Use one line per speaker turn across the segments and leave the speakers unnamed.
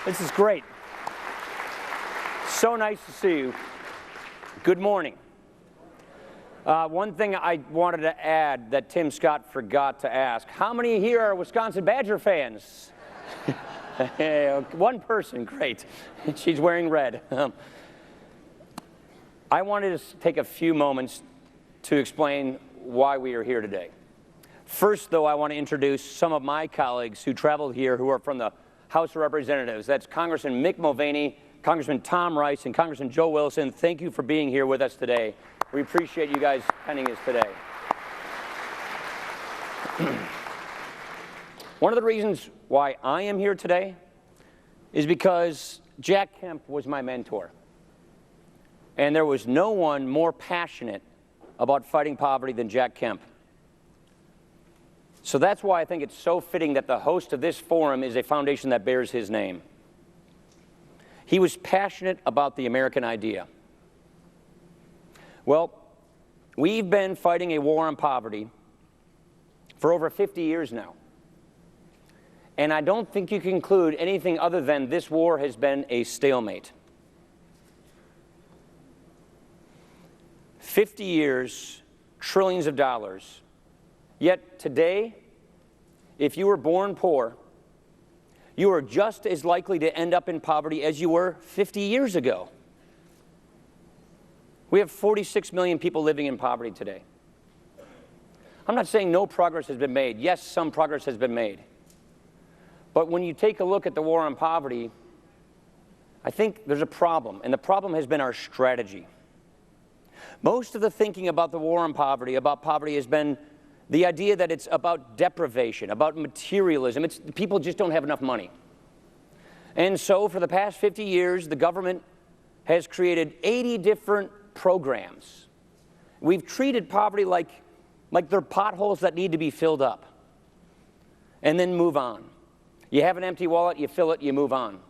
This is great. So nice to see you. Good morning. One thing I wanted to add that Tim Scott forgot to ask, how many here are Wisconsin Badger fans? One person, great. She's wearing red. I wanted to take a few moments to explain why we are here today. First, though, I want to introduce some of my colleagues who traveled here who are from the House of Representatives. That's Congressman Mick Mulvaney, Congressman Tom Rice, and Congressman Joe Wilson. Thank you for being here with us today. We appreciate you guys attending us today. One of the reasons why I am here today is because Jack Kemp was my mentor. And there was no one more passionate about fighting poverty than Jack Kemp. So that's why I think it's so fitting that the host of this forum is a foundation that bears his name. He was passionate about the American idea. Well, we've been fighting a war on poverty for over 50 years now. And I don't think you can conclude anything other than this war has been a stalemate. 50 years, trillions of dollars. Yet today, if you were born poor, you are just as likely to end up in poverty as you were 50 years ago. We have 46 million people living in poverty today. I'm not saying no progress has been made. Yes, some progress has been made. But when you take a look at the war on poverty, I think there's a problem, and the problem has been our strategy. Most of the thinking about the war on poverty, has been the idea that it's about deprivation, about materialism. People just don't have enough money. And so for the past 50 years, the government has created 80 different programs. We've treated poverty like they're potholes that need to be filled up and then move on. You have an empty wallet, you fill it, you move on.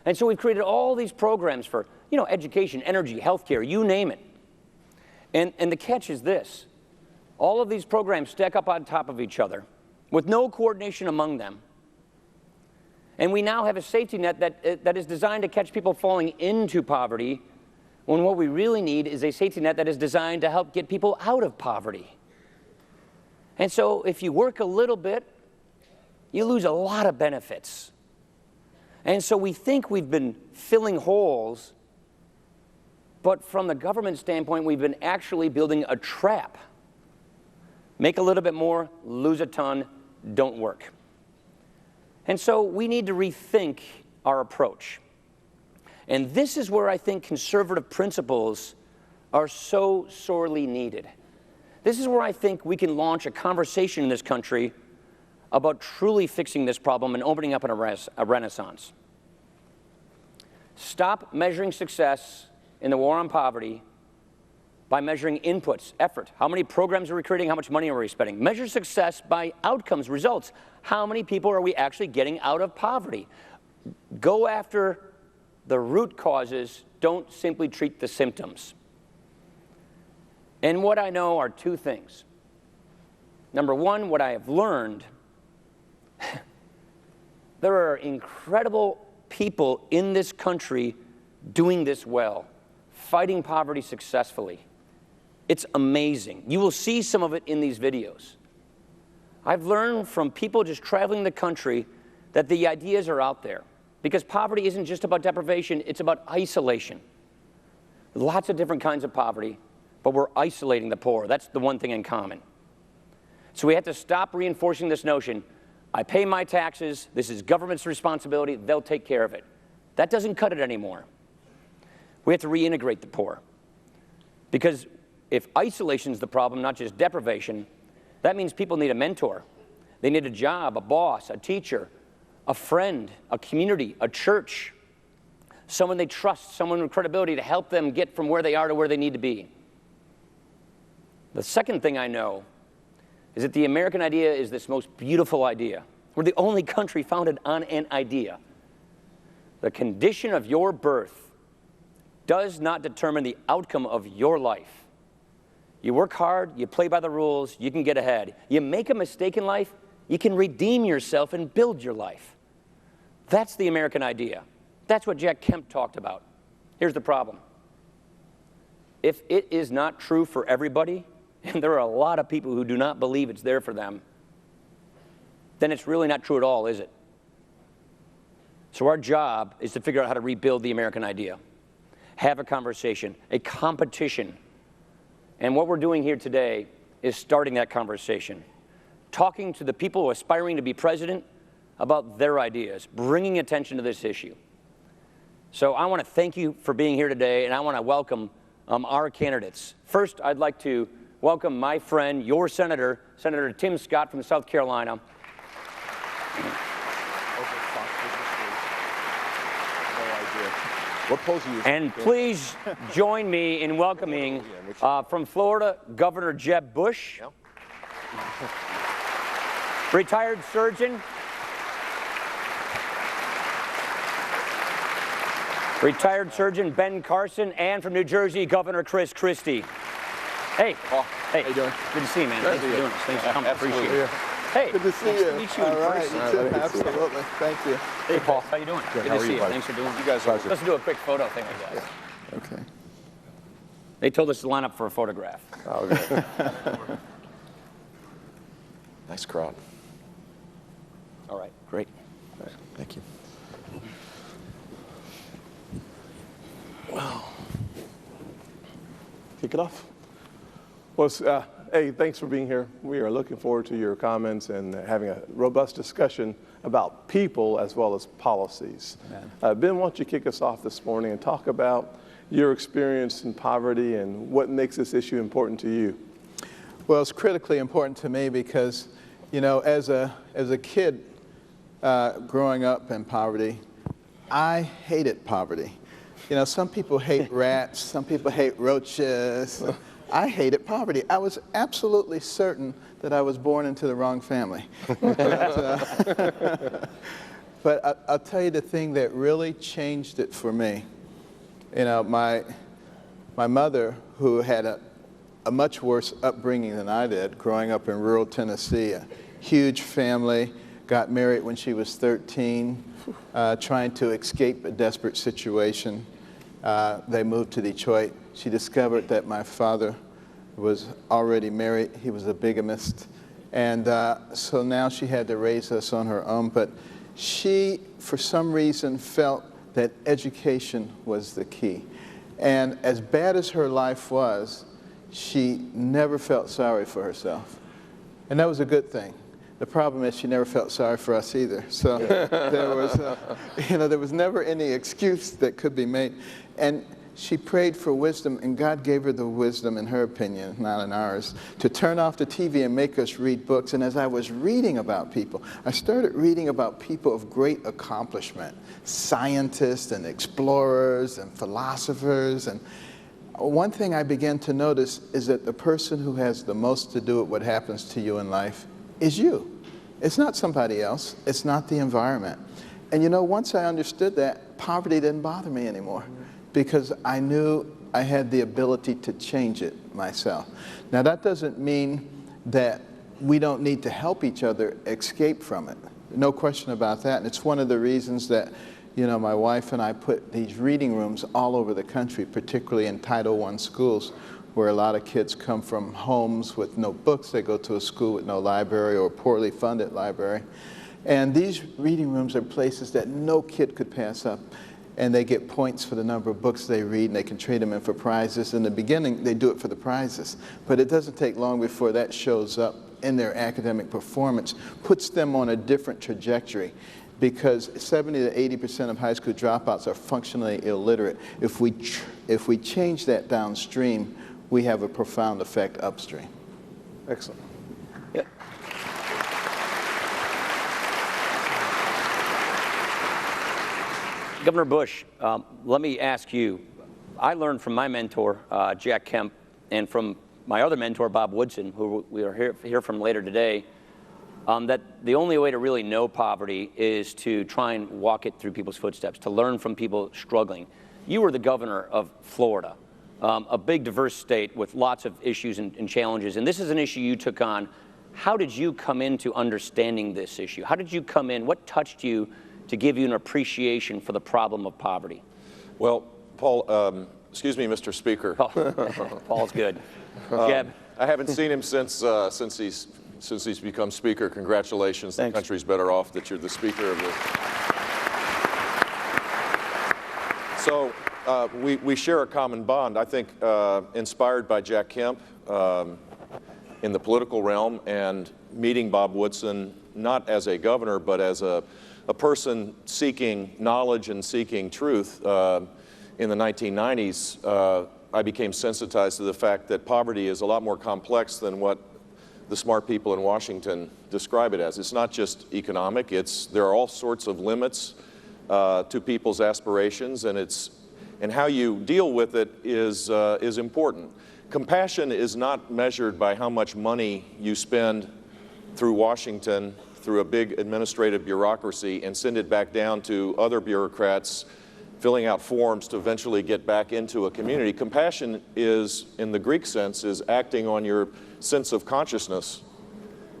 And so we've created all these programs for, education, energy, healthcare, you name it. And the catch is this. All of these programs stack up on top of each other with no coordination among them. And we now have a safety net that is designed to catch people falling into poverty, when what we really need is a safety net that is designed to help get people out of poverty. And so if you work a little bit, you lose a lot of benefits. And so we think we've been filling holes, but from the government standpoint, we've been actually building a trap. Make a little bit more, lose a ton, don't work. And so we need to rethink our approach. And this is where I think conservative principles are so sorely needed. This is where I think we can launch a conversation in this country about truly fixing this problem and opening up a renaissance. Stop measuring success in the war on poverty by measuring inputs, effort. How many programs are we creating? How much money are we spending? Measure success by outcomes, results. How many people are we actually getting out of poverty? Go after the root causes. Don't simply treat the symptoms. And what I know are two things. Number one, what I have learned, there are incredible people in this country doing this well, fighting poverty successfully. It's amazing. You will see some of it in these videos. I've learned from people just traveling the country that the ideas are out there. Because poverty isn't just about deprivation, it's about isolation. Lots of different kinds of poverty, but we're isolating the poor. That's the one thing in common. So we have to stop reinforcing this notion, I pay my taxes, this is government's responsibility, they'll take care of it. That doesn't cut it anymore. We have to reintegrate the poor. Because if isolation is the problem, not just deprivation, that means people need a mentor. They need a job, a boss, a teacher, a friend, a community, a church, someone they trust, someone with credibility to help them get from where they are to where they need to be. The second thing I know is that the American idea is this most beautiful idea. We're the only country founded on an idea. The condition of your birth does not determine the outcome of your life. You work hard, you play by the rules, you can get ahead. You make a mistake in life, you can redeem yourself and build your life. That's the American idea. That's what Jack Kemp talked about. Here's the problem. If it is not true for everybody, and there are a lot of people who do not believe it's there for them, then it's really not true at all, is it? So our job is to figure out how to rebuild the American idea. Have a conversation, a competition. And what we're doing here today is starting that conversation. Talking to the people aspiring to be president about their ideas, bringing attention to this issue. So I want to thank you for being here today, and I want to welcome our candidates. First, I'd like to welcome my friend, your senator, Senator Tim Scott from South Carolina.
What polls are you?
And please join me in welcoming from Florida, Governor Jeb Bush, retired surgeon, Ben Carson, and from New Jersey, Governor Christie. Hey,
Paul,
hey,
how you doing?
Good to see you, man. Thanks for doing this. Thanks for coming.
Absolutely.
Appreciate it. Hey,
Good to see
nice
you.
to meet you in
All right,
person.
you too. Absolutely. Thank you.
Hey, Paul, how you doing? Good
How
to
are
see
you,
you.
buddy?
Thanks for doing
You
this.
guys are.
Let's do a quick photo thing, I guess.
Okay.
They told us to line up for a photograph.
Oh, okay. Nice crowd.
All right, great.
Thank you.
Kick it off. Well, hey, thanks for being here. We are looking forward to your comments and having a robust discussion about people as well as policies. Ben, why don't you kick us off this morning and talk about your experience in poverty and what makes this issue important to you?
Well, it's critically important to me because, you know, as a kid growing up in poverty, I hated poverty. You know, some people hate rats, some people hate roaches. I hated poverty. I was absolutely certain that I was born into the wrong family. But I'll tell you the thing that really changed it for me. You know, my mother, who had a much worse upbringing than I did, growing up in rural Tennessee, a huge family, got married when she was 13, trying to escape a desperate situation. They moved to Detroit. She discovered that my father was already married. He was a bigamist. And so now she had to raise us on her own. But she, for some reason, felt that education was the key. And as bad as her life was, she never felt sorry for herself. And that was a good thing. The problem is she never felt sorry for us either. So there was, there was never any excuse that could be made. And she prayed for wisdom, and God gave her the wisdom, in her opinion, not in ours, to turn off the TV and make us read books. And as I was reading about people, I started reading about people of great accomplishment, scientists and explorers and philosophers. And one thing I began to notice is that the person who has the most to do with what happens to you in life is you. It's not somebody else. It's not the environment. And you know, once I understood that, poverty didn't bother me anymore because I knew I had the ability to change it myself. Now, that doesn't mean that we don't need to help each other escape from it. No question about that. And it's one of the reasons that, you know, my wife and I put these reading rooms all over the country, particularly in Title I schools, where a lot of kids come from homes with no books. They go to a school with no library or a poorly funded library. And these reading rooms are places that no kid could pass up. And they get points for the number of books they read, and they can trade them in for prizes. In the beginning, they do it for the prizes. But it doesn't take long before that shows up in their academic performance, puts them on a different trajectory. Because 70 to 80% of high school dropouts are functionally illiterate. If we change that downstream, we have a profound effect upstream.
Excellent.
Yeah. Governor Bush, let me ask you, I learned from my mentor, Jack Kemp, and from my other mentor, Bob Woodson, who we are hear from later today, that the only way to really know poverty is to try and walk it through people's footsteps, to learn from people struggling. You were the governor of Florida, a big, diverse state with lots of issues and challenges, and this is an issue you took on. How did you come into understanding this issue? How did you come in? What touched you to give you an appreciation for the problem of poverty.
Well, Paul, excuse me, Mr. Speaker.
Paul's good. Jeb?
I haven't seen him since he's become Speaker. Congratulations.
Thanks.
The country's better off that you're the Speaker of this. So we share a common bond. I think inspired by Jack Kemp in the political realm and meeting Bob Woodson, not as a governor, but as a person seeking knowledge and seeking truth in the 1990s, I became sensitized to the fact that poverty is a lot more complex than what the smart people in Washington describe it as. It's not just economic, there are all sorts of limits to people's aspirations, and how you deal with it is important. Compassion is not measured by how much money you spend through Washington, through a big administrative bureaucracy, and send it back down to other bureaucrats filling out forms to eventually get back into a community. Compassion is, in the Greek sense, is acting on your sense of consciousness.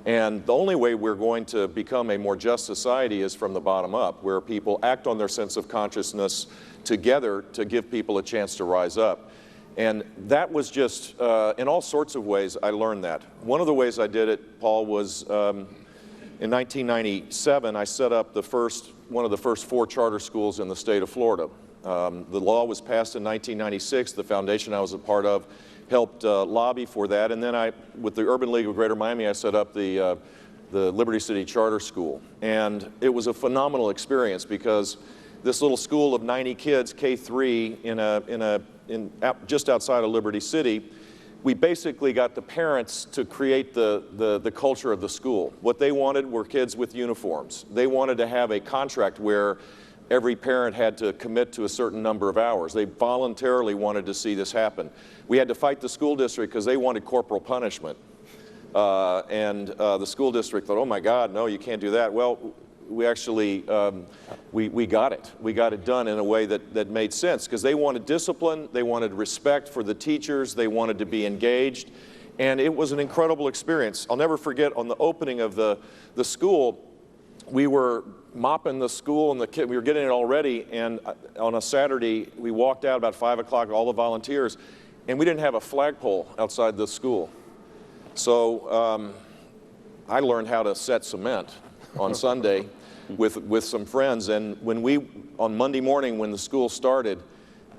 And the only way we're going to become a more just society is from the bottom up, where people act on their sense of consciousness together to give people a chance to rise up. And that was just, in all sorts of ways, I learned that. One of the ways I did it, Paul, was in 1997, I set up one of the first 4 charter schools in the state of Florida. The law was passed in 1996. The foundation I was a part of helped lobby for that. And then with the Urban League of Greater Miami, I set up the Liberty City Charter School. And it was a phenomenal experience because this little school of 90 kids, K-3, just outside of Liberty City, we basically got the parents to create the culture of the school. What they wanted were kids with uniforms. They wanted to have a contract where every parent had to commit to a certain number of hours. They voluntarily wanted to see this happen. We had to fight the school district because they wanted corporal punishment. The school district thought, oh my God, no, you can't do that. Well, we actually, we got it. We got it done in a way that made sense because they wanted discipline, they wanted respect for the teachers, they wanted to be engaged, and it was an incredible experience. I'll never forget on the opening of the school, we were mopping the school and we were getting it all ready, and on a Saturday, we walked out about 5 o'clock, all the volunteers, and we didn't have a flagpole outside the school. So I learned how to set cement on Sunday with some friends, and on Monday morning when the school started,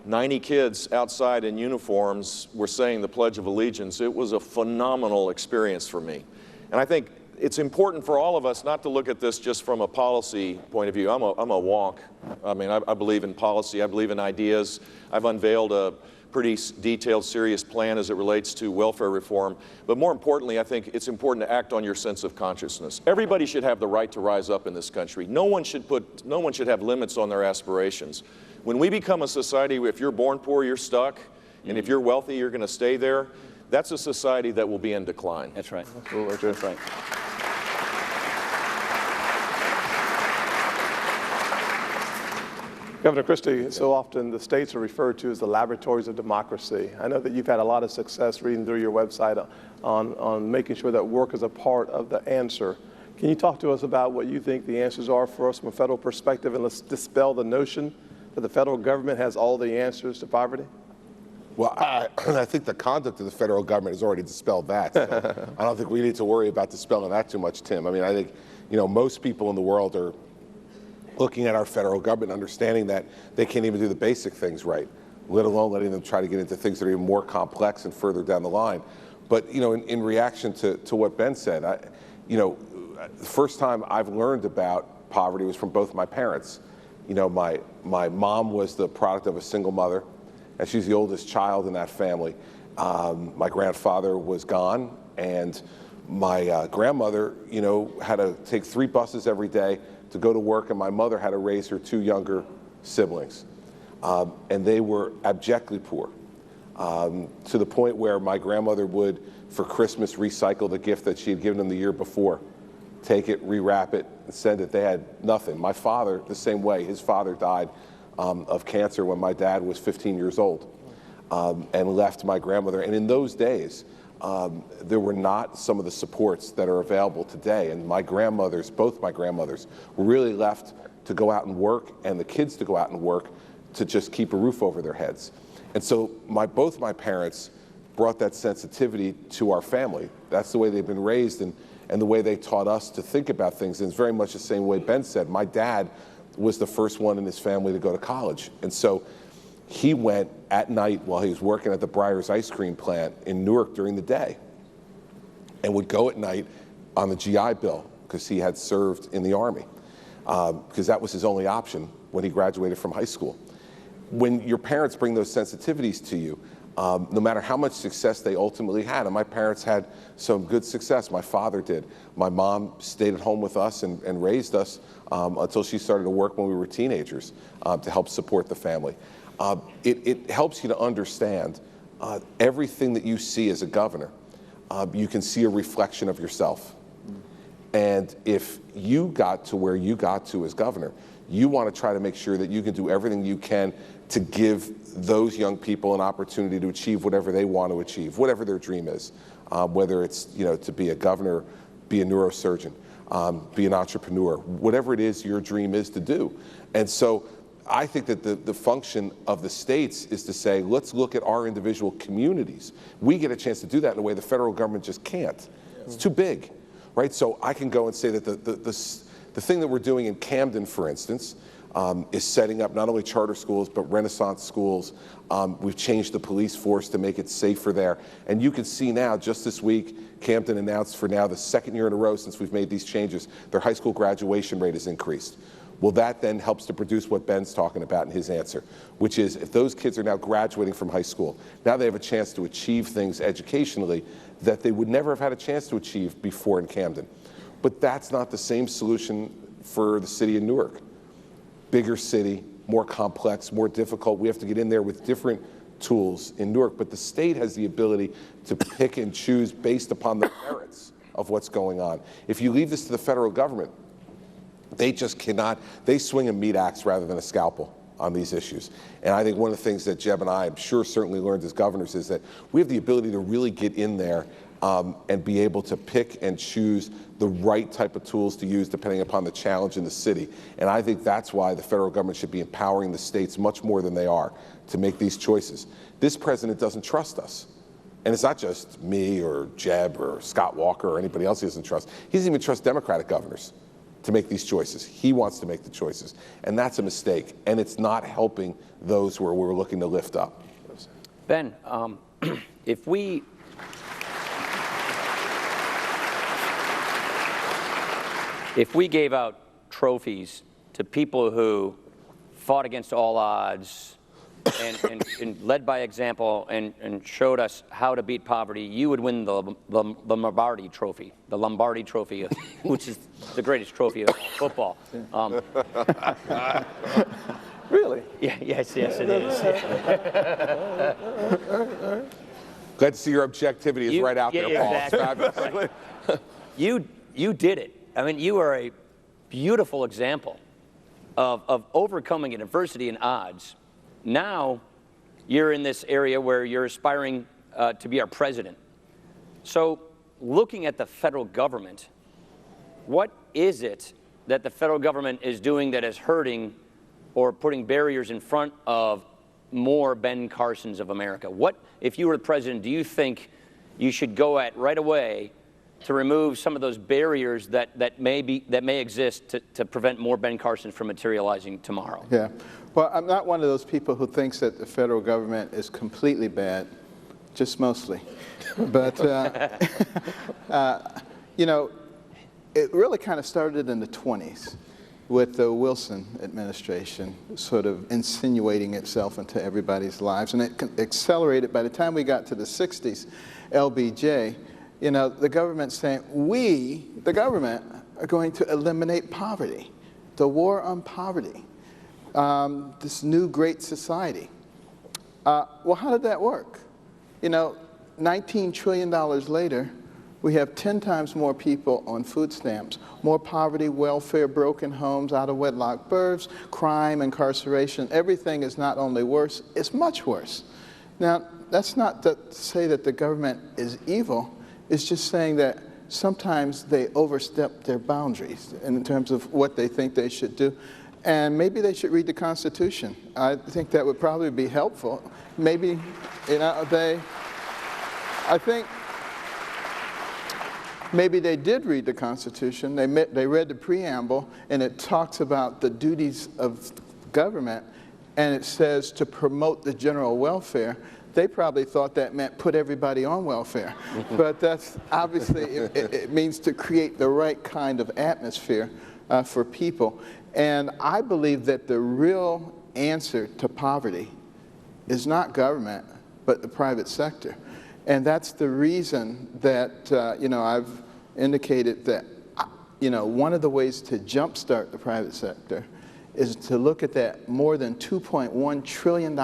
90 kids outside in uniforms were saying the Pledge of Allegiance. It was a phenomenal experience for me. And I think it's important for all of us not to look at this just from a policy point of view. I'm a wonk. I mean, I believe in policy. I believe in ideas. I've unveiled a pretty detailed, serious plan as it relates to welfare reform. But more importantly, I think it's important to act on your sense of consciousness. Everybody should have the right to rise up in this country. No one should have limits on their aspirations. When we become a society where if you're born poor, you're stuck, and if you're wealthy, you're going to stay there, that's a society that will be in decline.
That's right.
Absolutely.
That's right.
Governor Christie, so often the states are referred to as the laboratories of democracy. I know that you've had a lot of success reading through your website on making sure that work is a part of the answer. Can you talk to us about what you think the answers are for us from a federal perspective, and let's dispel the notion that the federal government has all the answers to poverty?
Well, I think the conduct of the federal government has already dispelled that. So I don't think we need to worry about dispelling that too much, Tim. I mean, I think, most people in the world are looking at our federal government, understanding that they can't even do the basic things right, let alone letting them try to get into things that are even more complex and further down the line. But, in reaction to what Ben said, the first time I've learned about poverty was from both my parents. My mom was the product of a single mother, and she's the oldest child in that family. My grandfather was gone, and my grandmother, had to take 3 buses every day to go to work, and my mother had to raise her 2 younger siblings. And they were abjectly poor, to the point where my grandmother would, for Christmas, recycle the gift that she had given them the year before, take it, rewrap it, and send it. They had nothing. My father, the same way. His father died of cancer when my dad was 15 years old, and left my grandmother. And in those days, there were not some of the supports that are available today. And both my grandmothers, were really left to go out and work and the kids to go out and work to just keep a roof over their heads. And so both my parents brought that sensitivity to our family. That's the way they've been raised and the way they taught us to think about things. And it's very much the same way Ben said. My dad was the first one in his family to go to college. And so he went at night while he was working at the Breyers ice cream plant in Newark during the day, and would go at night on the GI Bill because he had served in the Army, because that was his only option when he graduated from high school. When your parents bring those sensitivities to you, no matter how much success they ultimately had, and my parents had some good success, my father did. My mom stayed at home with us and raised us until she started to work when we were teenagers to help support the family. It helps you to understand everything that you see as a governor. You can see a reflection of yourself. And if you got to where you got to as governor, you want to try to make sure that you can do everything you can to give those young people an opportunity to achieve whatever they want to achieve, whatever their dream is, whether it's to be a governor, be a neurosurgeon, be an entrepreneur, whatever it is your dream is to do. And so I think that the function of the states is to say, let's look at our individual communities. We get a chance to do that in a way the federal government just can't. It's too big, right? So I can go and say that the thing that we're doing in Camden, for instance, is setting up not only charter schools, but Renaissance schools. We've changed the police force to make it safer there. And you can see now, just this week, Camden announced for now the second year in a row since we've made these changes, their high school graduation rate has increased. Well, that then helps to produce what Ben's talking about in his answer, which is if those kids are now graduating from high school, now they have a chance to achieve things educationally that they would never have had a chance to achieve before in Camden. But that's not the same solution for the city of Newark. Bigger city, more complex, more difficult. We have to get in there with different tools in Newark, but the state has the ability to pick and choose based upon the merits of what's going on. If you leave this to the federal government, they just cannot, they swing a meat axe rather than a scalpel on these issues. And I think one of the things that Jeb and I, I'm sure, certainly learned as governors is that we have the ability to really get in there and be able to pick and choose the right type of tools to use depending upon the challenge in the city. And I think that's why the federal government should be empowering the states much more than they are to make these choices. This president doesn't trust us. And it's not just me or Jeb or Scott Walker or anybody else he doesn't trust. He doesn't even trust Democratic governors to make these choices. He wants to make the choices. And that's a mistake. And it's not helping those who we're looking to lift up.
Ben, if we gave out trophies to people who fought against all odds and led by example and showed us how to beat poverty, you would win the Lombardi Trophy, which is the greatest trophy of football.
Really?
Yeah, yes, it is.
Glad to see your objectivity is right out there, Paul.
Exactly. Right. You did it. I mean, you are a beautiful example of overcoming adversity and odds. Now, you're in this area where you're aspiring to be our president. So, looking at the federal government, what is it that the federal government is doing that is hurting or putting barriers in front of more Ben Carsons of America? What, if you were the president, do you think you should go at right away to remove some of those barriers that may exist to prevent more Ben Carsons from materializing tomorrow?
Yeah. Well, I'm not one of those people who thinks that the federal government is completely bad, just mostly. But, you know, it really kind of started in the 20s with the Wilson administration sort of insinuating itself into everybody's lives. And it accelerated by the time we got to the 60s, LBJ, you know, the government saying, we, the government, are going to eliminate poverty, the war on poverty, this new great society. Well, how did that work? You know, $19 trillion later, we have 10 times more people on food stamps, more poverty, welfare, broken homes, out-of-wedlock births, crime, incarceration. Everything is not only worse, it's much worse. Now, that's not to say that the government is evil. It's just saying that sometimes they overstep their boundaries in terms of what they think they should do. And maybe they should read the Constitution. I think that would probably be helpful. Maybe, I think maybe they did read the Constitution. They read the preamble, and it talks about the duties of government, and it says to promote the general welfare. They probably thought that meant put everybody on welfare. But that's obviously, it means to create the right kind of atmosphere for people. And I believe that the real answer to poverty is not government, but the private sector. And that's the reason that, I've indicated that, one of the ways to jumpstart the private sector is to look at that more than $2.1 trillion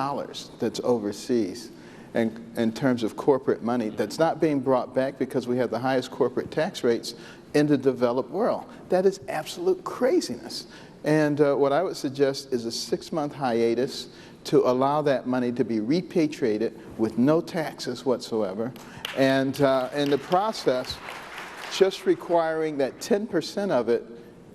that's overseas in terms of corporate money that's not being brought back because we have the highest corporate tax rates in the developed world. That is absolute craziness. And what I would suggest is a 6-month hiatus to allow that money to be repatriated with no taxes whatsoever. And in the process, just requiring that 10% of it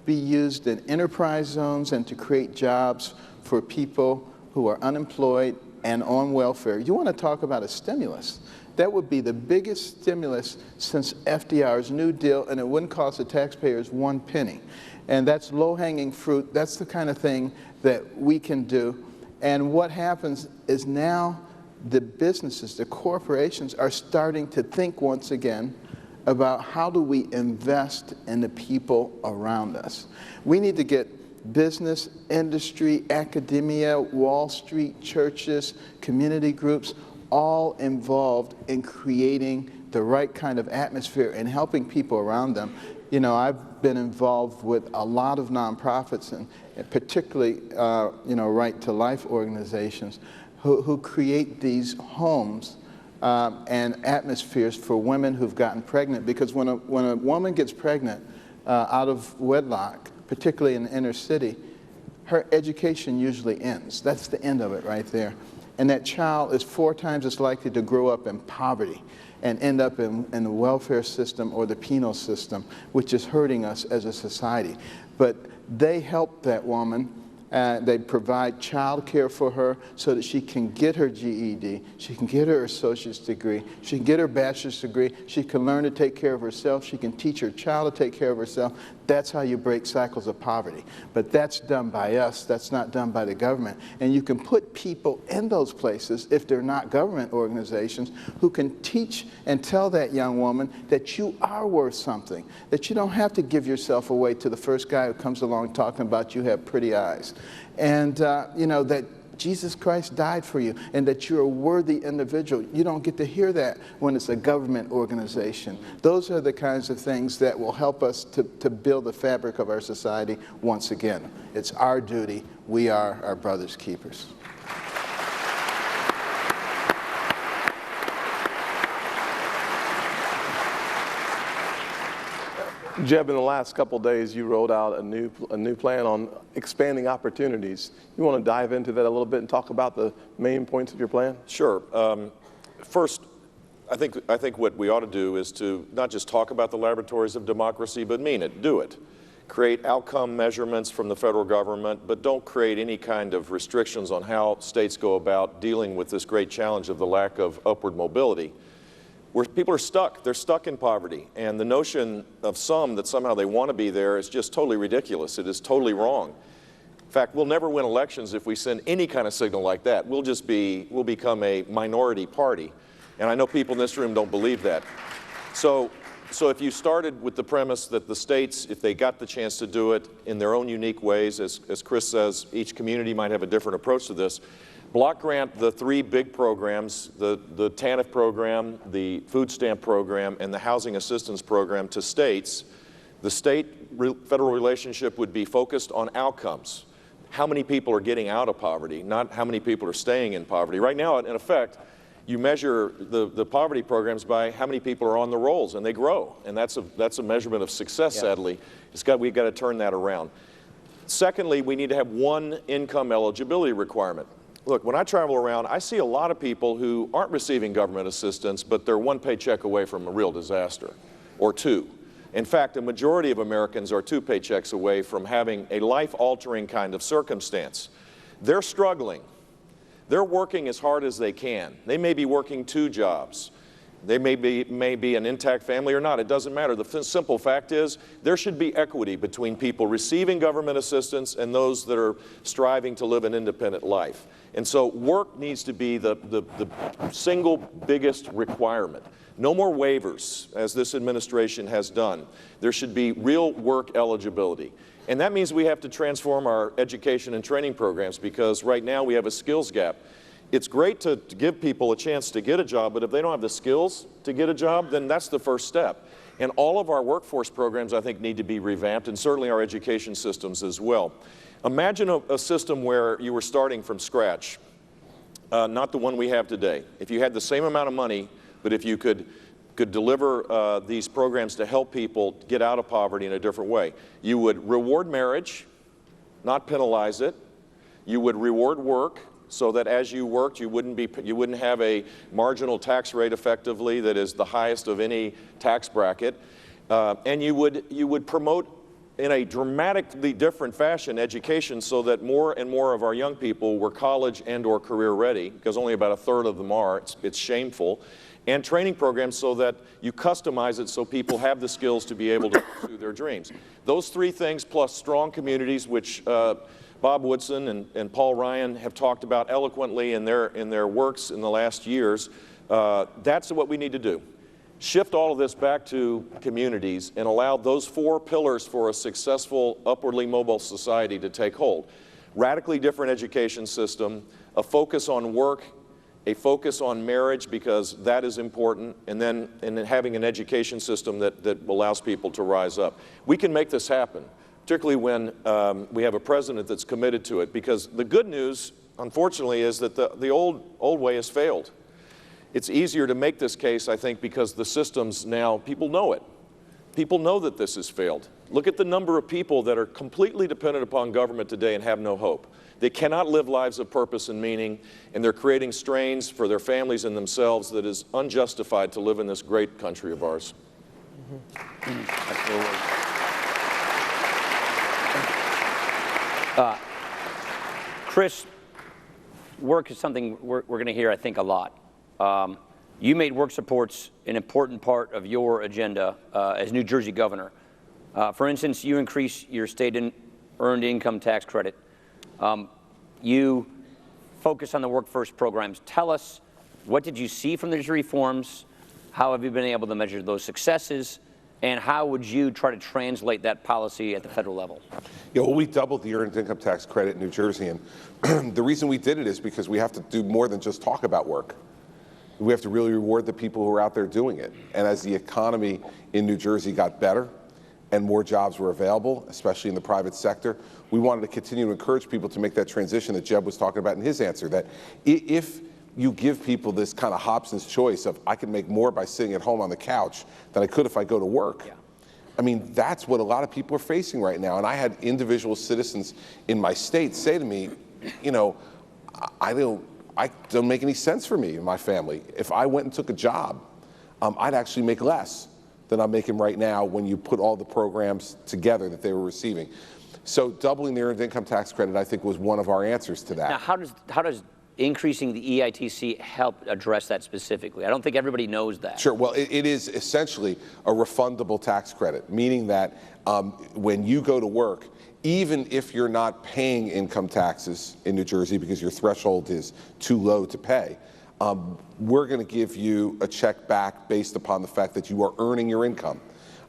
be used in enterprise zones and to create jobs for people who are unemployed and on welfare. You want to talk about a stimulus. That would be the biggest stimulus since FDR's New Deal, and it wouldn't cost the taxpayers 1 penny. And that's low-hanging fruit. That's the kind of thing that we can do. And what happens is now the businesses, the corporations are starting to think once again about how do we invest in the people around us. We need to get business, industry, academia, Wall Street, churches, community groups, all involved in creating the right kind of atmosphere and helping people around them. I've been involved with a lot of nonprofits and particularly, Right to Life organizations who create these homes and atmospheres for women who've gotten pregnant. Because when a woman gets pregnant out of wedlock, particularly in the inner city, her education usually ends. That's the end of it right there. And that child is 4 times as likely to grow up in poverty and end up in the welfare system or the penal system, which is hurting us as a society. But they help that woman. They provide child care for her so that she can get her GED, she can get her associate's degree, she can get her bachelor's degree, she can learn to take care of herself, she can teach her child to take care of herself. That's how you break cycles of poverty. But that's done by us, that's not done by the government. And you can put people in those places, if they're not government organizations, who can teach and tell that young woman that you are worth something, that you don't have to give yourself away to the first guy who comes along talking about you have pretty eyes. And, that Jesus Christ died for you and that you're a worthy individual. You don't get to hear that when it's a government organization. Those are the kinds of things that will help us to build the fabric of our society once again. It's our duty. We are our brother's keepers.
Jeb, in the last couple of days, you rolled out a new plan on expanding opportunities. You want to dive into that a little bit and talk about the main points of your plan?
Sure. First, I think what we ought to do is to not just talk about the laboratories of democracy, but mean it, do it. Create outcome measurements from the federal government, but don't create any kind of restrictions on how states go about dealing with this great challenge of the lack of upward mobility. Where people are stuck. They're stuck in poverty. And the notion of some that somehow they want to be there is just totally ridiculous. It is totally wrong. In fact, we'll never win elections if we send any kind of signal like that. We'll become a minority party. And I know people in this room don't believe that. So if you started with the premise that the states, if they got the chance to do it in their own unique ways, as Chris says, each community might have a different approach to this, block grant the 3 big programs, the TANF program, the food stamp program, and the housing assistance program to states. The state-federal relationship would be focused on outcomes. How many people are getting out of poverty, not how many people are staying in poverty. Right now, in effect, you measure the poverty programs by how many people are on the rolls, and they grow. And that's a measurement of success, sadly. We've got to turn that around. Secondly, we need to have one income eligibility requirement. Look, when I travel around, I see a lot of people who aren't receiving government assistance, but they're 1 paycheck away from a real disaster, or 2. In fact, a majority of Americans are 2 paychecks away from having a life-altering kind of circumstance. They're struggling. They're working as hard as they can. They may be working 2 jobs. They may be an intact family or not. It doesn't matter. The simple fact is there should be equity between people receiving government assistance and those that are striving to live an independent life. And so work needs to be the single biggest requirement. No more waivers, as this administration has done. There should be real work eligibility. And that means we have to transform our education and training programs, because right now we have a skills gap. It's great to give people a chance to get a job, but if they don't have the skills to get a job, then that's the first step. And all of our workforce programs, I think, need to be revamped, and certainly our education systems as well. Imagine a system where you were starting from scratch, not the one we have today. If you had the same amount of money, but if you could deliver these programs to help people get out of poverty in a different way. You would reward marriage, not penalize it. You would reward work, so that as you worked, you wouldn't have a marginal tax rate effectively that is the highest of any tax bracket. And you would promote in a dramatically different fashion education, so that more and more of our young people were college and or career ready, because only about 1/3 of them are. It's shameful. And training programs so that you customize it so people have the skills to be able to pursue their dreams. Those 3 things, plus strong communities, which Bob Woodson and Paul Ryan have talked about eloquently in their works in the last years, that's what we need to do. Shift all of this back to communities and allow those 4 pillars for a successful, upwardly mobile society to take hold. Radically different education system, a focus on work, a focus on marriage, because that is important, and then having an education system that allows people to rise up. We can make this happen, particularly when we have a president that's committed to it, because the good news, unfortunately, is that the old way has failed. It's easier to make this case, I think, because the systems now, people know it. People know that this has failed. Look at the number of people that are completely dependent upon government today and have no hope. They cannot live lives of purpose and meaning, and they're creating strains for their families and themselves that is unjustified to live in this great country of ours.
Absolutely. Chris, work is something we're going to hear, I think, a lot. You made work supports an important part of your agenda as New Jersey governor. For instance, you increased your state earned income tax credit. You focus on the Work First programs. Tell us, what did you see from these reforms? How have you been able to measure those successes? And how would you try to translate that policy at the federal level?
Yeah, well, we doubled the earned income tax credit in New Jersey, and the reason we did it is because we have to do more than just talk about work. We have to really reward the people who are out there doing it. And as the economy in New Jersey got better and more jobs were available, especially in the private sector, we wanted to continue to encourage people to make that transition that Jeb was talking about in his answer, that if you give people this kind of Hobson's choice of, I can make more by sitting at home on the couch than I could if I go to work. Yeah. I mean, that's what a lot of people are facing right now. And I had individual citizens in my state say to me, you know, it don't make any sense for me and my family. If I went and took a job, I'd actually make less than I'm making right now when you put all the programs together that they were receiving. So doubling the earned income tax credit, I think, was one of our answers to that.
Now, how does increasing the EITC help address that specifically? I don't think everybody knows that.
Sure. Well, it is essentially a refundable tax credit, meaning that when you go to work, even if you're not paying income taxes in New Jersey because your threshold is too low to pay, we're going to give you a check back based upon the fact that you are earning your income.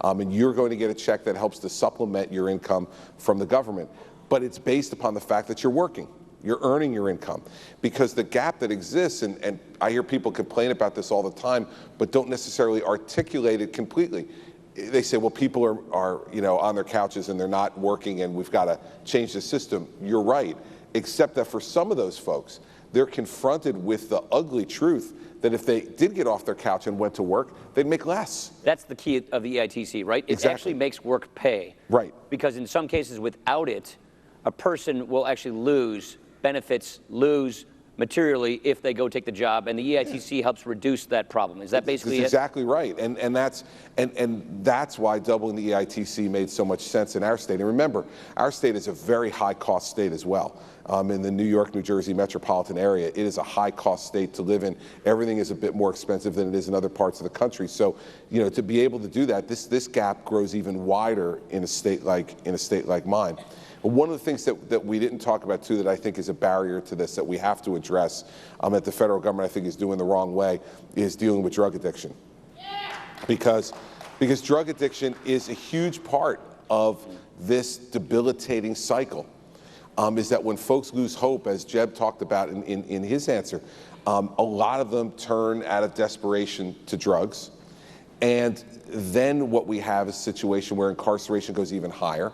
And you're going to get a check that helps to supplement your income from the government. But it's based upon the fact that you're working. You're earning your income. Because the gap that exists, and I hear people complain about this all the time, but don't necessarily articulate it completely. They say, well, people are on their couches and they're not working and we've got to change the system. You're right, except that for some of those folks, they're confronted with the ugly truth that if they did get off their couch and went to work, they'd make less.
That's the key of the EITC, right? It
Exactly.
actually makes work pay.
Right.
Because in some cases, without it, a person will actually lose benefits, lose materially if they go take the job, and the EITC helps reduce that problem. Is that basically
That's
it?
exactly right, and that's why doubling the EITC made so much sense in our state. And remember, our state is a very high-cost state as well. In the New York, New Jersey metropolitan area, it is a high-cost state to live in. Everything is a bit more expensive than it is in other parts of the country. So, to be able to do that, this gap grows even wider in a state like mine. One of the things that we didn't talk about, too, that I think is a barrier to this that we have to address that the federal government, I think, is doing the wrong way, is dealing with drug addiction. Because drug addiction is a huge part of this debilitating cycle. Is that when folks lose hope, as Jeb talked about in his answer, a lot of them turn out of desperation to drugs. And then what we have is a situation where incarceration goes even higher.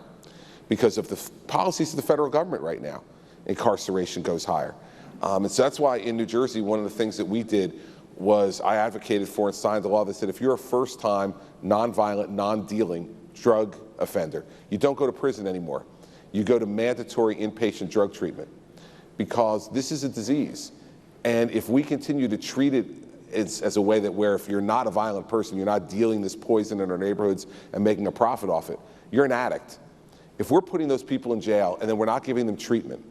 Because of the policies of the federal government right now, incarceration goes higher. And so that's why in New Jersey, one of the things that we did was I advocated for and signed a law that said if you're a first-time, nonviolent, non-dealing drug offender, you don't go to prison anymore. You go to mandatory inpatient drug treatment because this is a disease. And if we continue to treat it as a way that where if you're not a violent person, you're not dealing this poison in our neighborhoods and making a profit off it, you're an addict. If we're putting those people in jail and then we're not giving them treatment,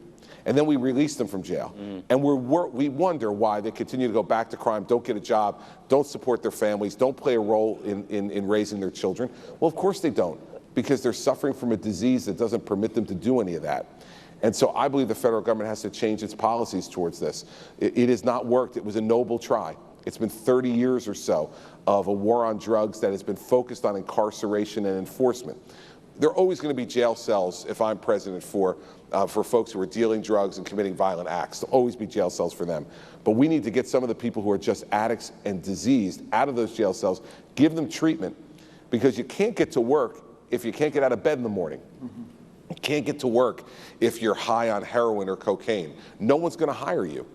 and then we release them from jail, and we wonder why they continue to go back to crime, don't get a job, don't support their families, don't play a role in raising their children. Well, of course they don't, because they're suffering from a disease that doesn't permit them to do any of that. And so I believe the federal government has to change its policies towards this. It has not worked. It was a noble try. It's been 30 years or so of a war on drugs that has been focused on incarceration and enforcement. There are always going to be jail cells, if I'm president, for folks who are dealing drugs and committing violent acts. There'll always be jail cells for them. But we need to get some of the people who are just addicts and diseased out of those jail cells, give them treatment, because you can't get to work if you can't get out of bed in the morning. You can't get to work if you're high on heroin or cocaine. No one's going to hire you.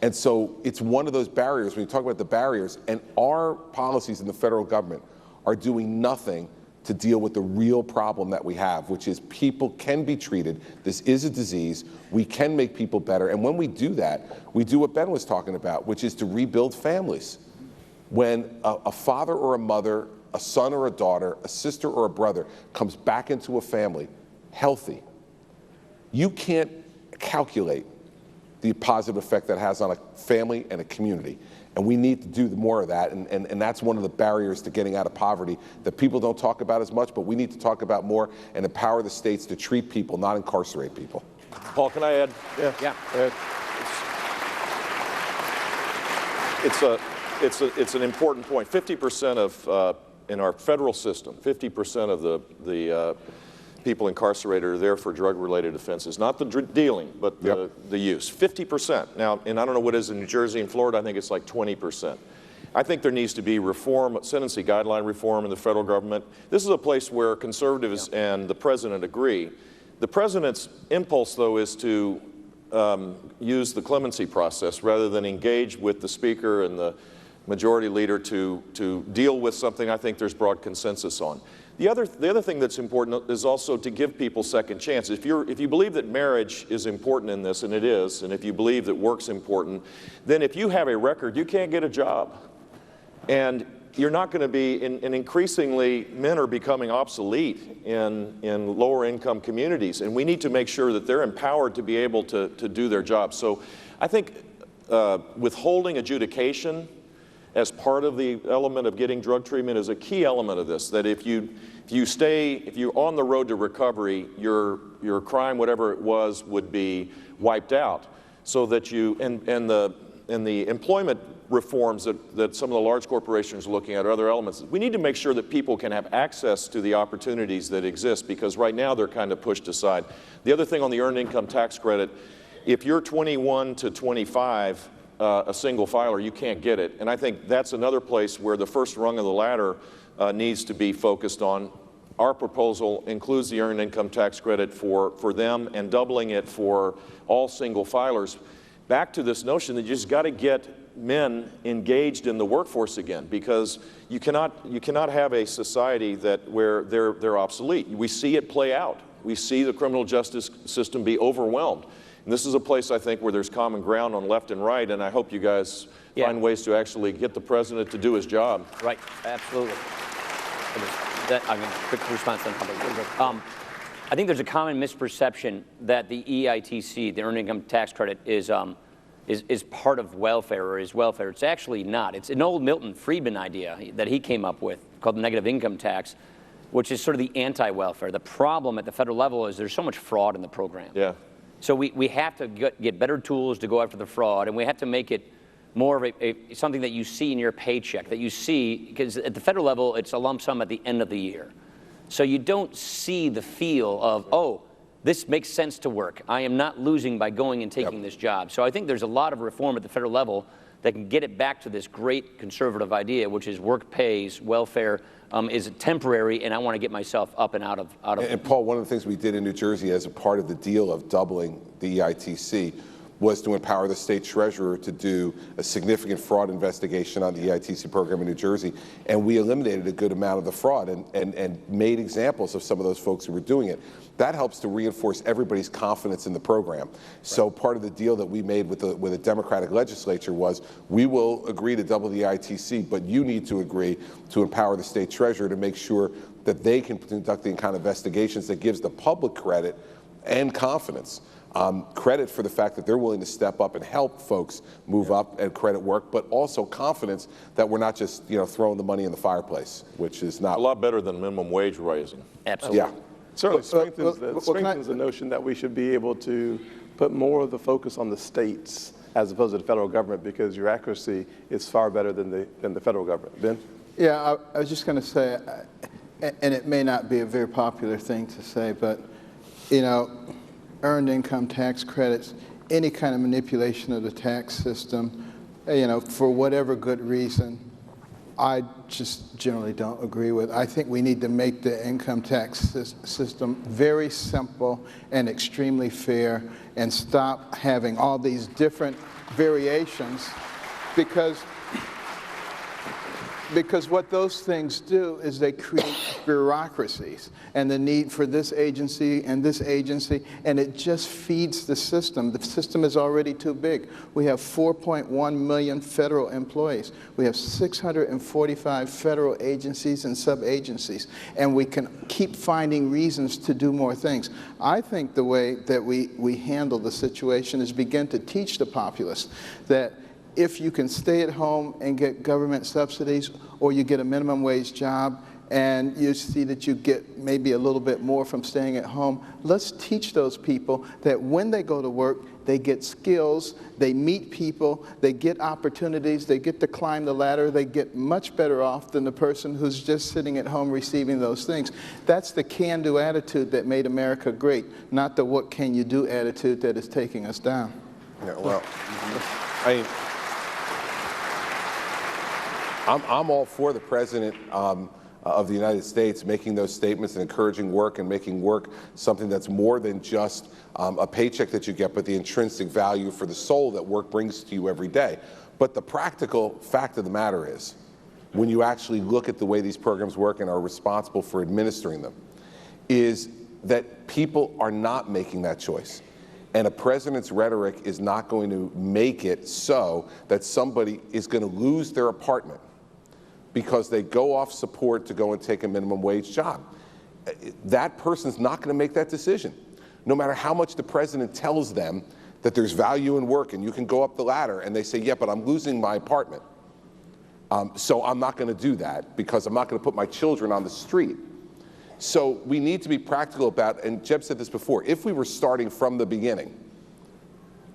And so it's one of those barriers, when you talk about the barriers, and our policies in the federal government are doing nothing to deal with the real problem that we have, which is people can be treated. This is a disease. We can make people better. And when we do that, we do what Ben was talking about, which is to rebuild families. When a father or a mother, a son or a daughter, a sister or a brother comes back into a family healthy, you can't calculate the positive effect that has on a family and a community. And we need to do more of that, and that's one of the barriers to getting out of poverty that people don't talk about as much, but we need to talk about more and empower the states to treat people, not incarcerate people.
Paul, can I add?
Yeah.
It's an important point. 50% of, in our federal system, 50% of the people incarcerated are there for drug-related offenses, not the dealing, but the use. 50%. Now, and I don't know what it is in New Jersey and Florida, I think it's like 20%. I think there needs to be reform, sentencing guideline reform in the federal government. This is a place where conservatives and the president agree. The president's impulse, though, is to use the clemency process rather than engage with the speaker and the majority leader to deal with something I think there's broad consensus on. The other thing that's important is also to give people second chances. If you believe that marriage is important in this, and it is, and if you believe that work's important, then if you have a record, you can't get a job. And you're not going to be, and increasingly men are becoming obsolete in lower income communities, and we need to make sure that they're empowered to be able to do their job. So I think withholding adjudication as part of the element of getting drug treatment is a key element of this, that if you're on the road to recovery, your crime, whatever it was, would be wiped out, so that and the employment reforms that some of the large corporations are looking at, or other elements, we need to make sure that people can have access to the opportunities that exist, because right now they're kind of pushed aside. The other thing on the earned income tax credit, if you're 21 to 25, a single filer, you can't get it. And I think that's another place where the first rung of the ladder needs to be focused on. Our proposal includes the earned income tax credit for them and doubling it for all single filers. Back to this notion that you just got to get men engaged in the workforce again, because you cannot have a society where they're obsolete. We see it play out. We see the criminal justice system be overwhelmed. And this is a place, I think, where there's common ground on left and right, and I hope you guys find ways to actually get the president to do his job.
Right, absolutely. I'm going to quick response on I think there's a common misperception that the EITC, the Earned Income Tax Credit, is part of welfare or is welfare. It's actually not. It's an old Milton Friedman idea that he came up with called the negative income tax, which is sort of the anti-welfare. The problem at the federal level is there's so much fraud in the program.
Yeah.
So we have to get better tools to go after the fraud, and we have to make it more of something that you see in your paycheck, that you see, because at the federal level, it's a lump sum at the end of the year. So you don't see the feel of, oh, this makes sense to work. I am not losing by going and taking this job. So I think there's a lot of reform at the federal level that can get it back to this great conservative idea, which is work pays, welfare is temporary, and I want to get myself up and out of.
And Paul, one of the things we did in New Jersey as a part of the deal of doubling the EITC was to empower the state treasurer to do a significant fraud investigation on the EITC program in New Jersey. And we eliminated a good amount of the fraud and made examples of some of those folks who were doing it. That helps to reinforce everybody's confidence in the program. So part of the deal that we made with the Democratic legislature was, we will agree to double the EITC, but you need to agree to empower the state treasurer to make sure that they can conduct the kind of investigations that gives the public credit and confidence. Credit for the fact that they're willing to step up and help folks move up and credit work, but also confidence that we're not just throwing the money in the fireplace, which is not
a lot better than minimum wage raising.
Absolutely.
Yeah.
Certainly strengthens the notion that we should be able to put more of the focus on the states as opposed to the federal government, because your accuracy is far better than the federal government. Ben?
Yeah, I was just going to say, and it may not be a very popular thing to say, but earned income tax credits, any kind of manipulation of the tax system, for whatever good reason, I just generally don't agree with. I think we need to make the income tax system very simple and extremely fair, and stop having all these different variations, because what those things do is they create bureaucracies and the need for this agency, and it just feeds the system. The system is already too big. We have 4.1 million federal employees. We have 645 federal agencies and sub-agencies, and we can keep finding reasons to do more things. I think the way that we handle the situation is begin to teach the populace that if you can stay at home and get government subsidies, or you get a minimum wage job and you see that you get maybe a little bit more from staying at home, let's teach those people that when they go to work, they get skills, they meet people, they get opportunities, they get to climb the ladder, they get much better off than the person who's just sitting at home receiving those things. That's the can-do attitude that made America great, not the what can you do attitude that is taking us down.
Yeah, well, I'm all for the President of the United States making those statements and encouraging work, and making work something that's more than just a paycheck that you get, but the intrinsic value for the soul that work brings to you every day. But the practical fact of the matter is, when you actually look at the way these programs work and are responsible for administering them, is that people are not making that choice. And a president's rhetoric is not going to make it so that somebody is going to lose their apartment because they go off support to go and take a minimum wage job. That person's not going to make that decision. No matter how much the president tells them that there's value in work and you can go up the ladder, and they say, yeah, but I'm losing my apartment. So I'm not going to do that because I'm not going to put my children on the street. So we need to be practical about, and Jeb said this before, if we were starting from the beginning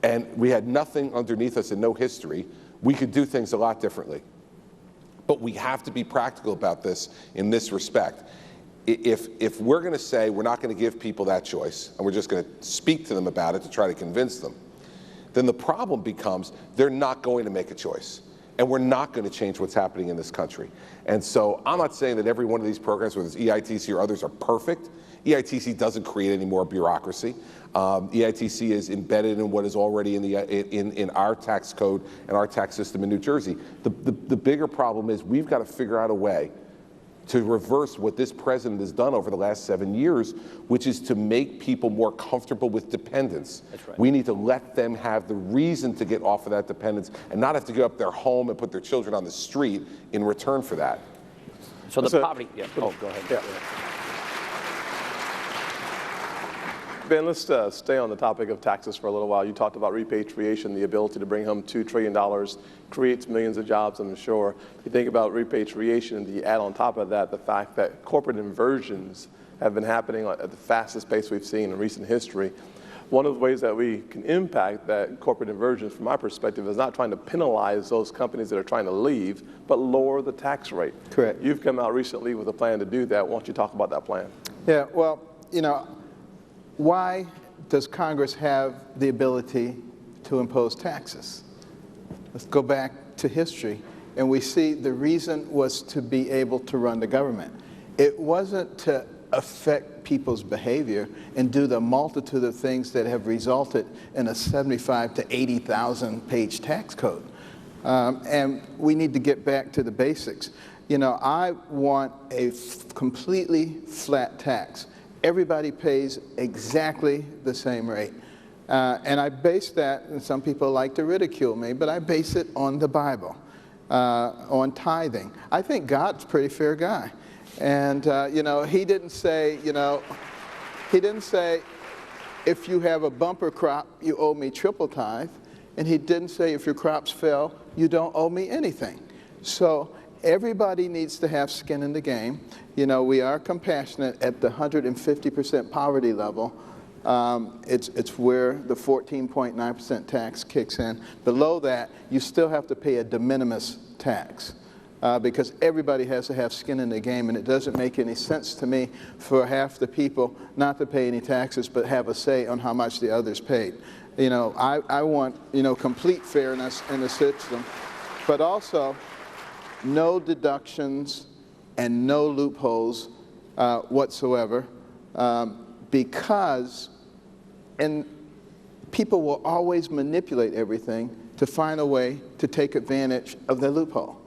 and we had nothing underneath us and no history, we could do things a lot differently. But we have to be practical about this in this respect. If we're going to say we're not going to give people that choice, and we're just going to speak to them about it to try to convince them, then the problem becomes they're not going to make a choice. And we're not going to change what's happening in this country. And so I'm not saying that every one of these programs, whether it's EITC or others, are perfect. EITC doesn't create any more bureaucracy. EITC is embedded in what is already in our tax code and our tax system in New Jersey. The bigger problem is we've got to figure out a way to reverse what this president has done over the last 7 years, which is to make people more comfortable with dependence.
That's right.
We need to let them have the reason to get off of that dependence and not have to give up their home and put their children on the street in return for that.
So the poverty, yeah. Oh, go ahead.
Yeah. Ben, let's stay on the topic of taxes for a little while. You talked about repatriation, the ability to bring home $2 trillion, creates millions of jobs, I'm sure. You think about repatriation, and you add on top of that the fact that corporate inversions have been happening at the fastest pace we've seen in recent history. One of the ways that we can impact that corporate inversion, from my perspective, is not trying to penalize those companies that are trying to leave, but lower the tax rate.
Correct.
You've come out recently with a plan to do that. Why don't you talk about that plan?
Yeah, well, you know, why does Congress have the ability to impose taxes? Let's go back to history, and we see the reason was to be able to run the government. It wasn't to affect people's behavior and do the multitude of things that have resulted in a 75 to 80,000 page tax code. And we need to get back to the basics. You know, I want a completely flat tax. Everybody pays exactly the same rate. And I base that, and some people like to ridicule me, but I base it on the Bible, on tithing. I think God's a pretty fair guy. And, you know, he didn't say, if you have a bumper crop, you owe me triple tithe. And he didn't say, if your crops fail, you don't owe me anything. So everybody needs to have skin in the game. You know, we are compassionate at the 150% poverty level. It's where the 14.9% tax kicks in. Below that, you still have to pay a de minimis tax because everybody has to have skin in the game, and it doesn't make any sense to me for half the people not to pay any taxes but have a say on how much the others paid. You know, I want, you know, complete fairness in the system, but also no deductions and no loopholes whatsoever, because people will always manipulate everything to find a way to take advantage of the loophole.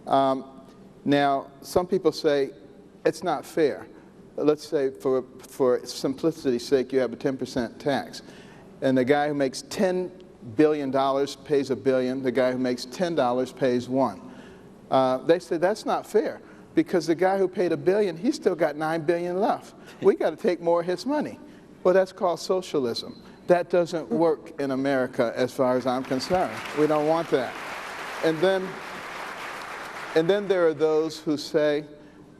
Now, some people say it's not fair. Let's say for simplicity's sake, you have a 10% tax, and the guy who makes $10 billion pays $1 billion. The guy who makes $10 pays $1. They say that's not fair, because the guy who paid $1 billion, he's still got $9 billion left. We got to take more of his money. Well, that's called socialism. That doesn't work in America as far as I'm concerned. We don't want that. And then there are those who say,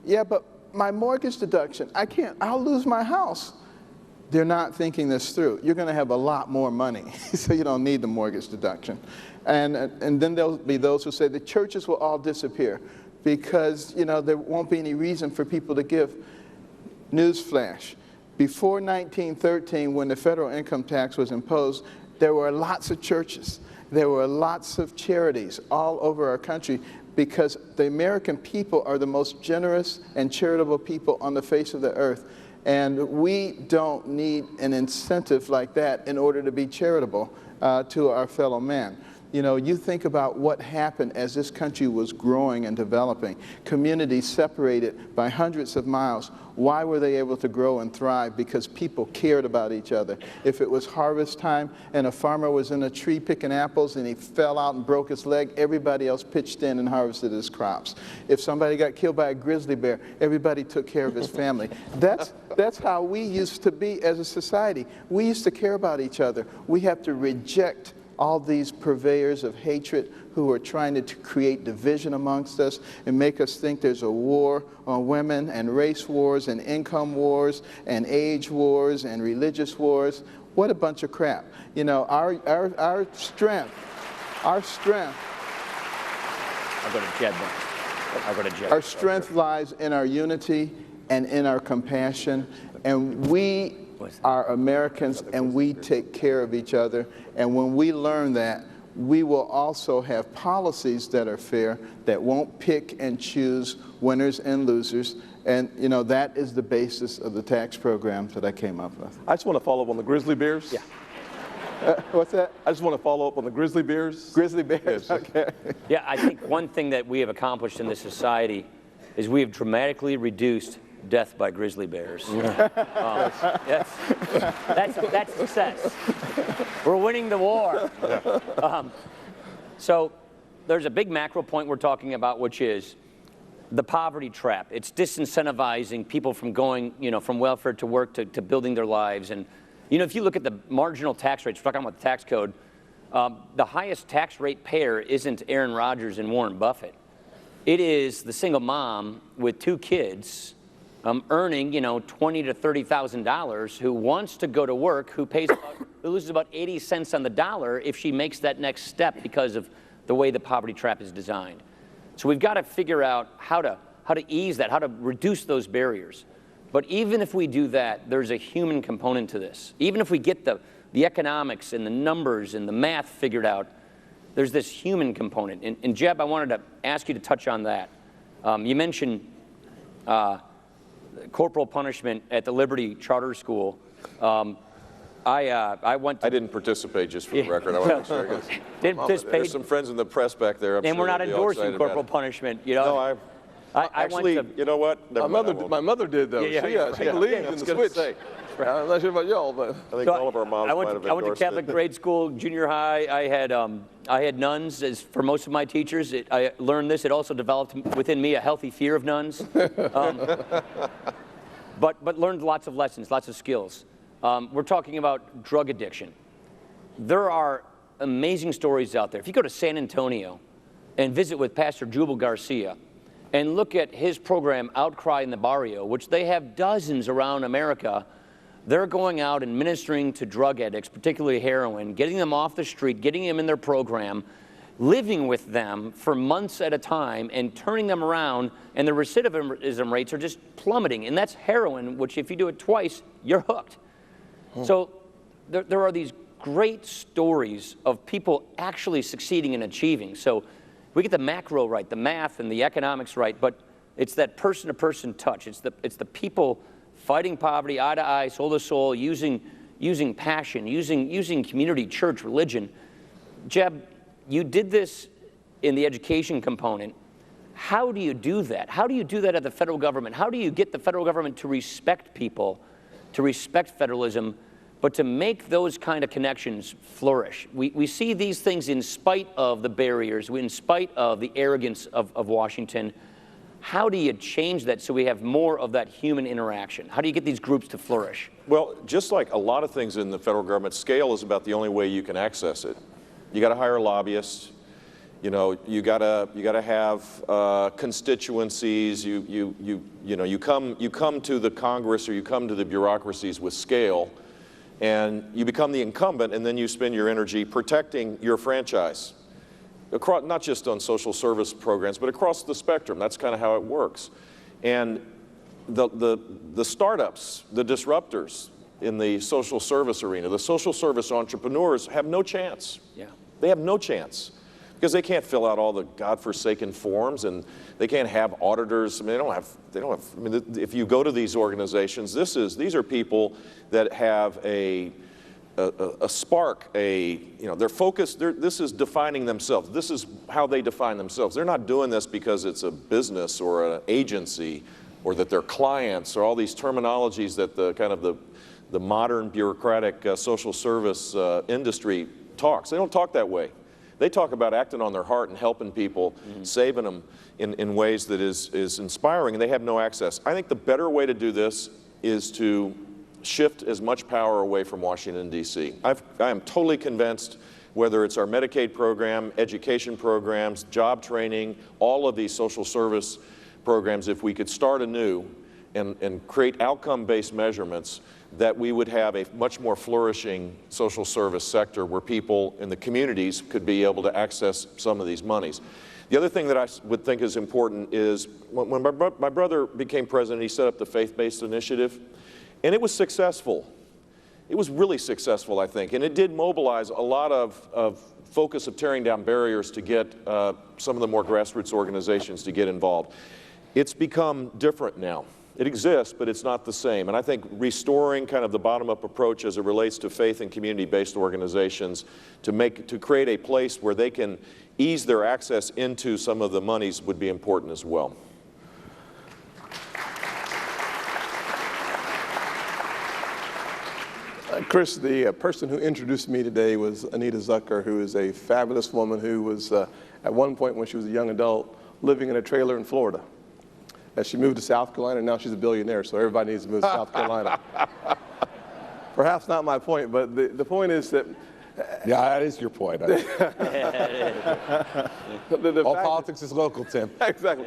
yeah, but my mortgage deduction, I'll lose my house. They're not thinking this through. You're going to have a lot more money, so you don't need the mortgage deduction. And then there'll be those who say the churches will all disappear because, you know, there won't be any reason for people to give. Newsflash. Before 1913, when the federal income tax was imposed, there were lots of churches. There were lots of charities all over our country because the American people are the most generous and charitable people on the face of the earth. And we don't need an incentive like that in order to be charitable to our fellow man. You know, you think about what happened as this country was growing and developing. Communities separated by hundreds of miles. Why were they able to grow and thrive? Because people cared about each other. If it was harvest time and a farmer was in a tree picking apples and he fell out and broke his leg, everybody else pitched in and harvested his crops. If somebody got killed by a grizzly bear, everybody took care of his family. That's how we used to be as a society. We used to care about each other. We have to reject all these purveyors of hatred who are trying to create division amongst us and make us think there's a war on women and race wars and income wars and age wars and religious wars. What a bunch of crap. You know, our strength.
I'll go to Jed then. I'll go to Jed.
Our strength lies in our unity and in our compassion, and we are Americans, and we take care of each other. And when we learn that, we will also have policies that are fair, that won't pick and choose winners and losers. And, you know, that is the basis of the tax programs that I came up with.
I just want to follow up on the grizzly bears.
Yeah. What's that?
I just want to follow up on the grizzly bears.
Grizzly bears,
Yes.
okay.
Yeah, I think one thing that we have accomplished in this society is we have dramatically reduced death by grizzly bears. That's success. We're winning the war. So there's a big macro point we're talking about, which is the poverty trap. It's disincentivizing people from going, from welfare to work to building their lives. And, if you look at the marginal tax rates, we're talking about the tax code, the highest tax rate payer isn't Aaron Rodgers and Warren Buffett. It is the single mom with 2 kids earning, $20,000 to $30,000 who wants to go to work, who loses about 80 cents on the dollar if she makes that next step because of the way the poverty trap is designed. So we've got to figure out how to ease that, how to reduce those barriers. But even if we do that, there's a human component to this. Even if we get the economics and the numbers and the math figured out, there's this human component. And Jeb, I wanted to ask you to touch on that. You mentioned corporal punishment at the Liberty Charter School. I didn't
participate, just for the record. I want to make sure.
Didn't participate.
There's some friends in the press back there. I'm
and
sure
we're not
they'll be
endorsing corporal punishment.
No, actually, you know what?
My mother did, though. She believed in the switch. I'm not sure about y'all, but
I think all of our moms might have endorsed it.
I went to Catholic grade school, junior high. I had nuns as for most of my teachers. I learned this. It also developed within me a healthy fear of nuns. But learned lots of lessons, lots of skills. We're talking about drug addiction. There are amazing stories out there. If you go to San Antonio and visit with Pastor Jubal Garcia and look at his program, Outcry in the Barrio, which they have dozens around America, they're going out and ministering to drug addicts, particularly heroin, getting them off the street, getting them in their program, living with them for months at a time and turning them around, and the recidivism rates are just plummeting. And that's heroin, which if you do it twice, you're hooked. So there are these great stories of people actually succeeding and achieving. So we get the macro right, the math and the economics right, but it's that person-to-person touch. It's the people fighting poverty eye to eye, soul to soul, using passion, using community, church, religion. Jeb, you did this in the education component. How do you do that? How do you do that at the federal government? How do you get the federal government to respect people, to respect federalism, but to make those kind of connections flourish? We see these things in spite of the barriers, in spite of the arrogance of Washington. How do you change that so we have more of that human interaction? How do you get these groups to flourish?
Well, just like a lot of things in the federal government, scale is about the only way you can access it. You got to hire lobbyists. You got to have constituencies. You come to the Congress or you come to the bureaucracies with scale, and you become the incumbent, and then you spend your energy protecting your franchise. Across, not just on social service programs, but across the spectrum. That's kind of how it works. And the startups, the disruptors in the social service arena, the social service entrepreneurs have no chance.
Yeah.
They have no chance because they can't fill out all the godforsaken forms, and they can't have auditors. I mean, they don't have. I mean, if you go to these organizations, these are people that have a spark, they're focused, this is defining themselves. This is how they define themselves. They're not doing this because it's a business or an agency or that they're clients or all these terminologies that the modern bureaucratic social service industry talks. They don't talk that way. They talk about acting on their heart and helping people, saving them in ways that is inspiring, and they have no access. I think the better way to do this is to shift as much power away from Washington, D.C. I am totally convinced, whether it's our Medicaid program, education programs, job training, all of these social service programs, if we could start anew and create outcome-based measurements, that we would have a much more flourishing social service sector where people in the communities could be able to access some of these monies. The other thing that I would think is important is when my brother became president, he set up the faith-based initiative. And it was successful. It was really successful, I think. And it did mobilize a lot of focus of tearing down barriers to get some of the more grassroots organizations to get involved. It's become different now. It exists, but it's not the same. And I think restoring kind of the bottom-up approach as it relates to faith and community-based organizations to create a place where they can ease their access into some of the monies would be important as well.
Chris, the person who introduced me today was Anita Zucker, who is a fabulous woman who was, at one point when she was a young adult, living in a trailer in Florida. As she moved to South Carolina, now she's a billionaire, so everybody needs to move to South Carolina. Perhaps not my point, but the point is that...
Yeah, that is your point. All politics is local, Tim.
Exactly.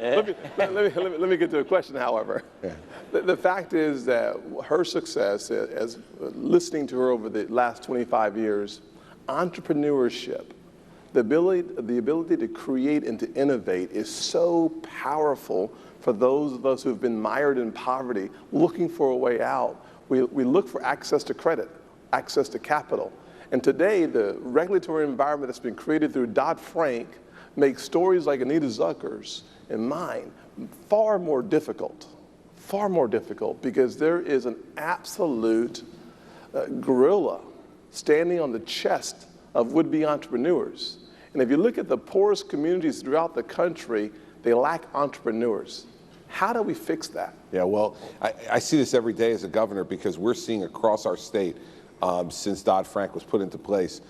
Let me get to a question, however.
Yeah.
The fact is that her success, as listening to her over the last 25 years, entrepreneurship, the ability to create and to innovate is so powerful for those of us who have been mired in poverty, looking for a way out. We look for access to credit, access to capital. And today, the regulatory environment that's been created through Dodd-Frank makes stories like Anita Zucker's and mine far more difficult, because there is an absolute gorilla standing on the chest of would-be entrepreneurs. And if you look at the poorest communities throughout the country, they lack entrepreneurs. How do we fix that?
Yeah, well, I see this every day as a governor, because we're seeing across our state, since Dodd-Frank was put into place,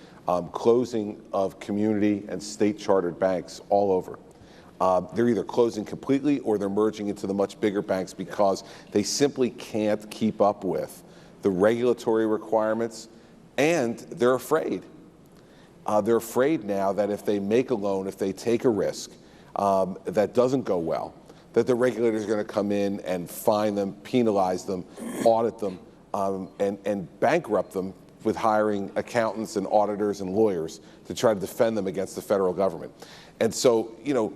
closing of community and state chartered banks all over. They're either closing completely or they're merging into the much bigger banks because they simply can't keep up with the regulatory requirements, and they're afraid. They're afraid now that if they make a loan, if they take a risk that doesn't go well, that the regulators are going to come in and fine them, penalize them, audit them, and bankrupt them with hiring accountants and auditors and lawyers to try to defend them against the federal government. And so, you know,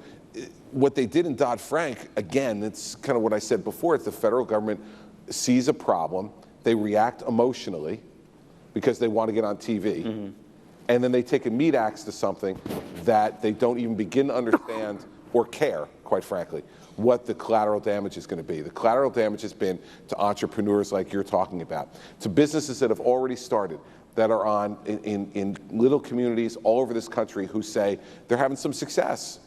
what they did in Dodd-Frank, again, it's kind of what I said before, it's the federal government sees a problem, they react emotionally because they want to get on TV, and then they take a meat axe to something that they don't even begin to understand or care, quite frankly, what the collateral damage is going to be. The collateral damage has been to entrepreneurs like you're talking about, to businesses that have already started, that are in little communities all over this country who say they're having some success.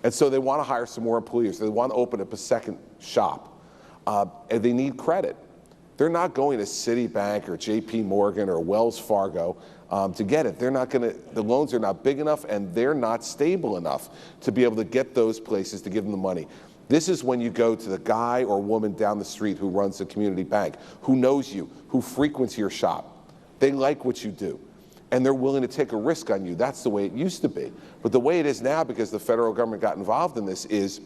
And so they want to hire some more employees. They want to open up a second shop. And they need credit. They're not going to Citibank or JP Morgan or Wells Fargo to get it. They're not going to, the loans are not big enough and they're not stable enough to be able to get those places to give them the money. This is when you go to the guy or woman down the street who runs the community bank, who knows you, who frequents your shop. They like what you do, and they're willing to take a risk on you. That's the way it used to be. But the way it is now, because the federal government got involved in this, is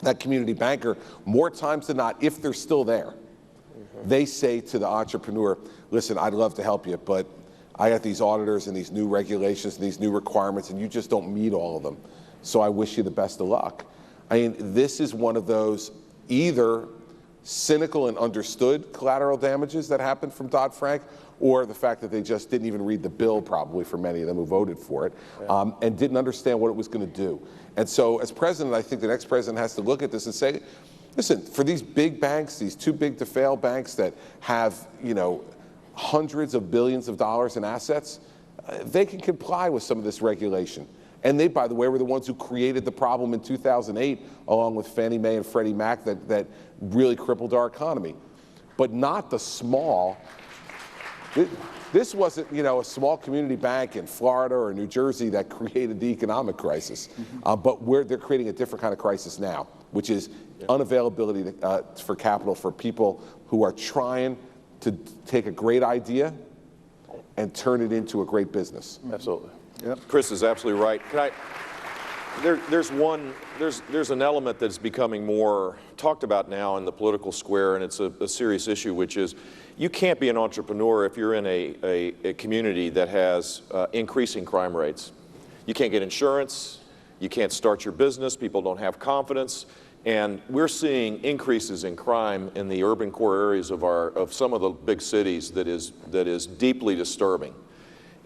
that community banker, more times than not, if they're still there, they say to the entrepreneur, listen, I'd love to help you, but I got these auditors and these new regulations and these new requirements, and you just don't meet all of them. So I wish you the best of luck. I mean, this is one of those either cynical and understood collateral damages that happened from Dodd-Frank, or the fact that they just didn't even read the bill, probably, for many of them who voted for it, and didn't understand what it was going to do. And so as president, I think the next president has to look at this and say, listen, for these big banks, these too big to fail banks that have, you know, hundreds of billions of dollars in assets, they can comply with some of this regulation. And they, by the way, were the ones who created the problem in 2008, along with Fannie Mae and Freddie Mac, that really crippled our economy. But not the small. This wasn't, you know, a small community bank in Florida or New Jersey that created the economic crisis. But they're creating a different kind of crisis now, which is unavailability for capital for people who are trying to take a great idea and turn it into a great business.
Absolutely.
Yep. Chris is absolutely right. There's an element that's becoming more talked about now in the political square, and it's a serious issue, which is you can't be an entrepreneur if you're in a community that has increasing crime rates. You can't get insurance, you can't start your business, people don't have confidence, and we're seeing increases in crime in the urban core areas of some of the big cities that is deeply disturbing.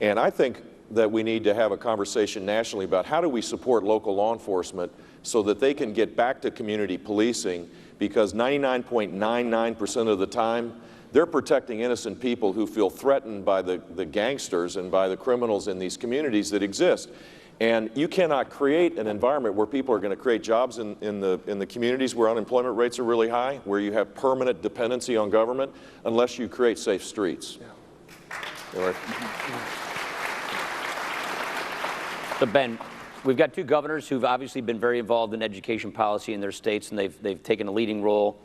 And I think that we need to have a conversation nationally about how do we support local law enforcement so that they can get back to community policing, because 99.99% of the time, they're protecting innocent people who feel threatened by the gangsters and by the criminals in these communities that exist. And you cannot create an environment where people are going to create jobs in the communities where unemployment rates are really high, where you have permanent dependency on government, unless you create safe streets.
Yeah.
So Ben, we've got two governors who've obviously been very involved in education policy in their states, and they've taken a leading role.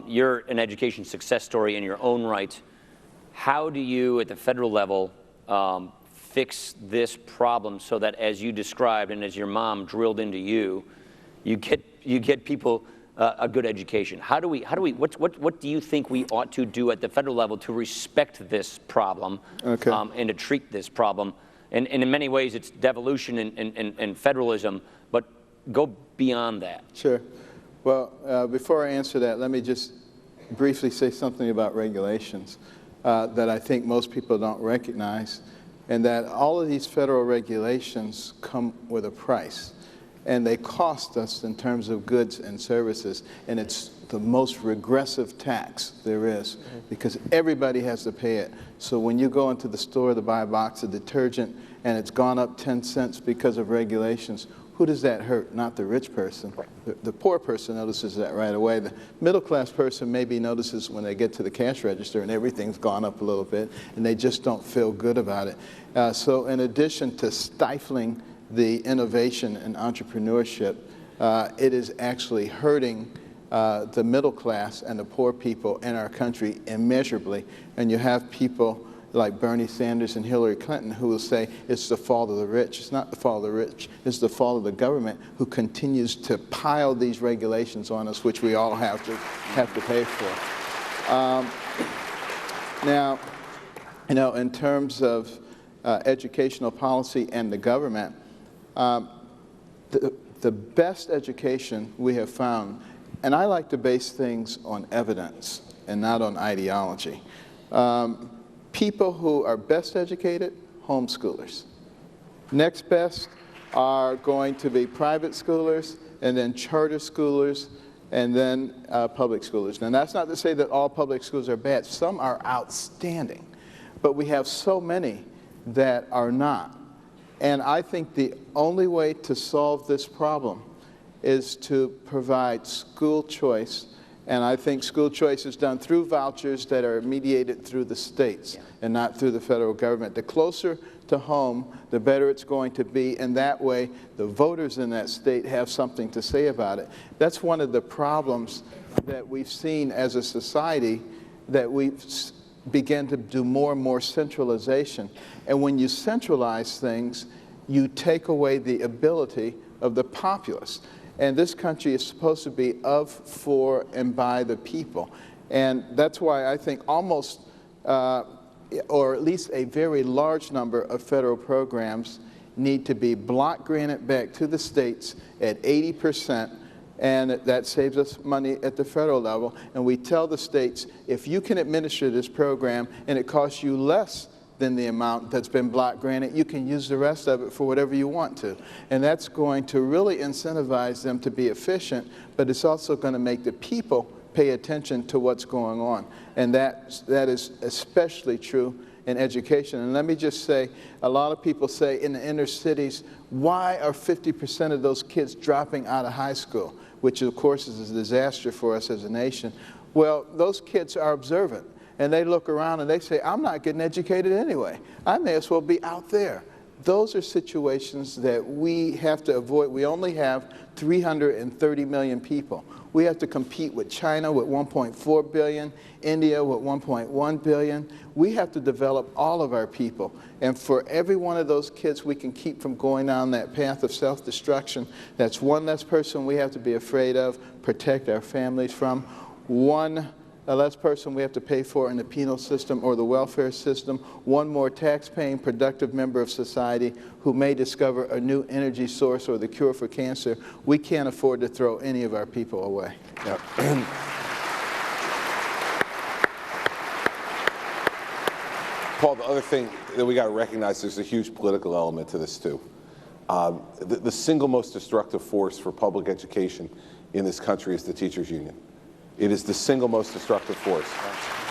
You're an education success story in your own right. How do you, at the federal level, fix this problem so that, as you described and as your mom drilled into you, you get people a good education? What do you think we ought to do at the federal level to respect this problem and to treat this problem? And in many ways, it's devolution and federalism, but go beyond that.
Sure. Well, before I answer that, let me just briefly say something about regulations that I think most people don't recognize, and that all of these federal regulations come with a price. And they cost us in terms of goods and services, and it's the most regressive tax there is, because everybody has to pay it. So when you go into the store to buy a box of detergent and it's gone up 10 cents because of regulations, who does that hurt? Not the rich person. The poor person notices that right away. The middle-class person maybe notices when they get to the cash register and everything's gone up a little bit, and they just don't feel good about it. So in addition to stifling the innovation and entrepreneurship, it is actually hurting the middle class and the poor people in our country immeasurably. And you have people like Bernie Sanders and Hillary Clinton who will say it's the fault of the rich. It's not the fault of the rich. It's the fault of the government who continues to pile these regulations on us, which we all have to pay for. Now, you know, in terms of educational policy and the government, the best education we have found, and I like to base things on evidence and not on ideology. People who are best educated, homeschoolers. Next best are going to be private schoolers, and then charter schoolers, and then public schoolers. Now, that's not to say that all public schools are bad. Some are outstanding, but we have so many that are not. And I think the only way to solve this problem is to provide school choice. And I think school choice is done through vouchers that are mediated through the states and not through the federal government. The closer to home, the better it's going to be. And that way, the voters in that state have something to say about it. That's one of the problems that we've seen as a society, that we've began to do more and more centralization. And when you centralize things, you take away the ability of the populace. And this country is supposed to be of, for, and by the people. And that's why I think almost, or at least a very large number of federal programs need to be block granted back to the states at 80%, and that saves us money at the federal level. And we tell the states, if you can administer this program and it costs you less than the amount that's been block granted, you can use the rest of it for whatever you want to. And that's going to really incentivize them to be efficient, but it's also going to make the people pay attention to what's going on. And that is especially true in education. And let me just say, a lot of people say in the inner cities, why are 50% of those kids dropping out of high school? Which of course is a disaster for us as a nation. Well, those kids are observant. And they look around and they say, I'm not getting educated anyway. I may as well be out there. Those are situations that we have to avoid. We only have 330 million people. We have to compete with China with 1.4 billion, India with 1.1 billion. We have to develop all of our people. And for every one of those kids we can keep from going down that path of self-destruction, that's one less person we have to be afraid of, protect our families from, one less person we have to pay for in the penal system or the welfare system, one more tax-paying, productive member of society who may discover a new energy source or the cure for cancer. We can't afford to throw any of our people away.
Yeah. Paul, the other thing that we got to recognize, there's a huge political element to this too. The single most destructive force for public education in this country is the teachers' union. It is the single most destructive force.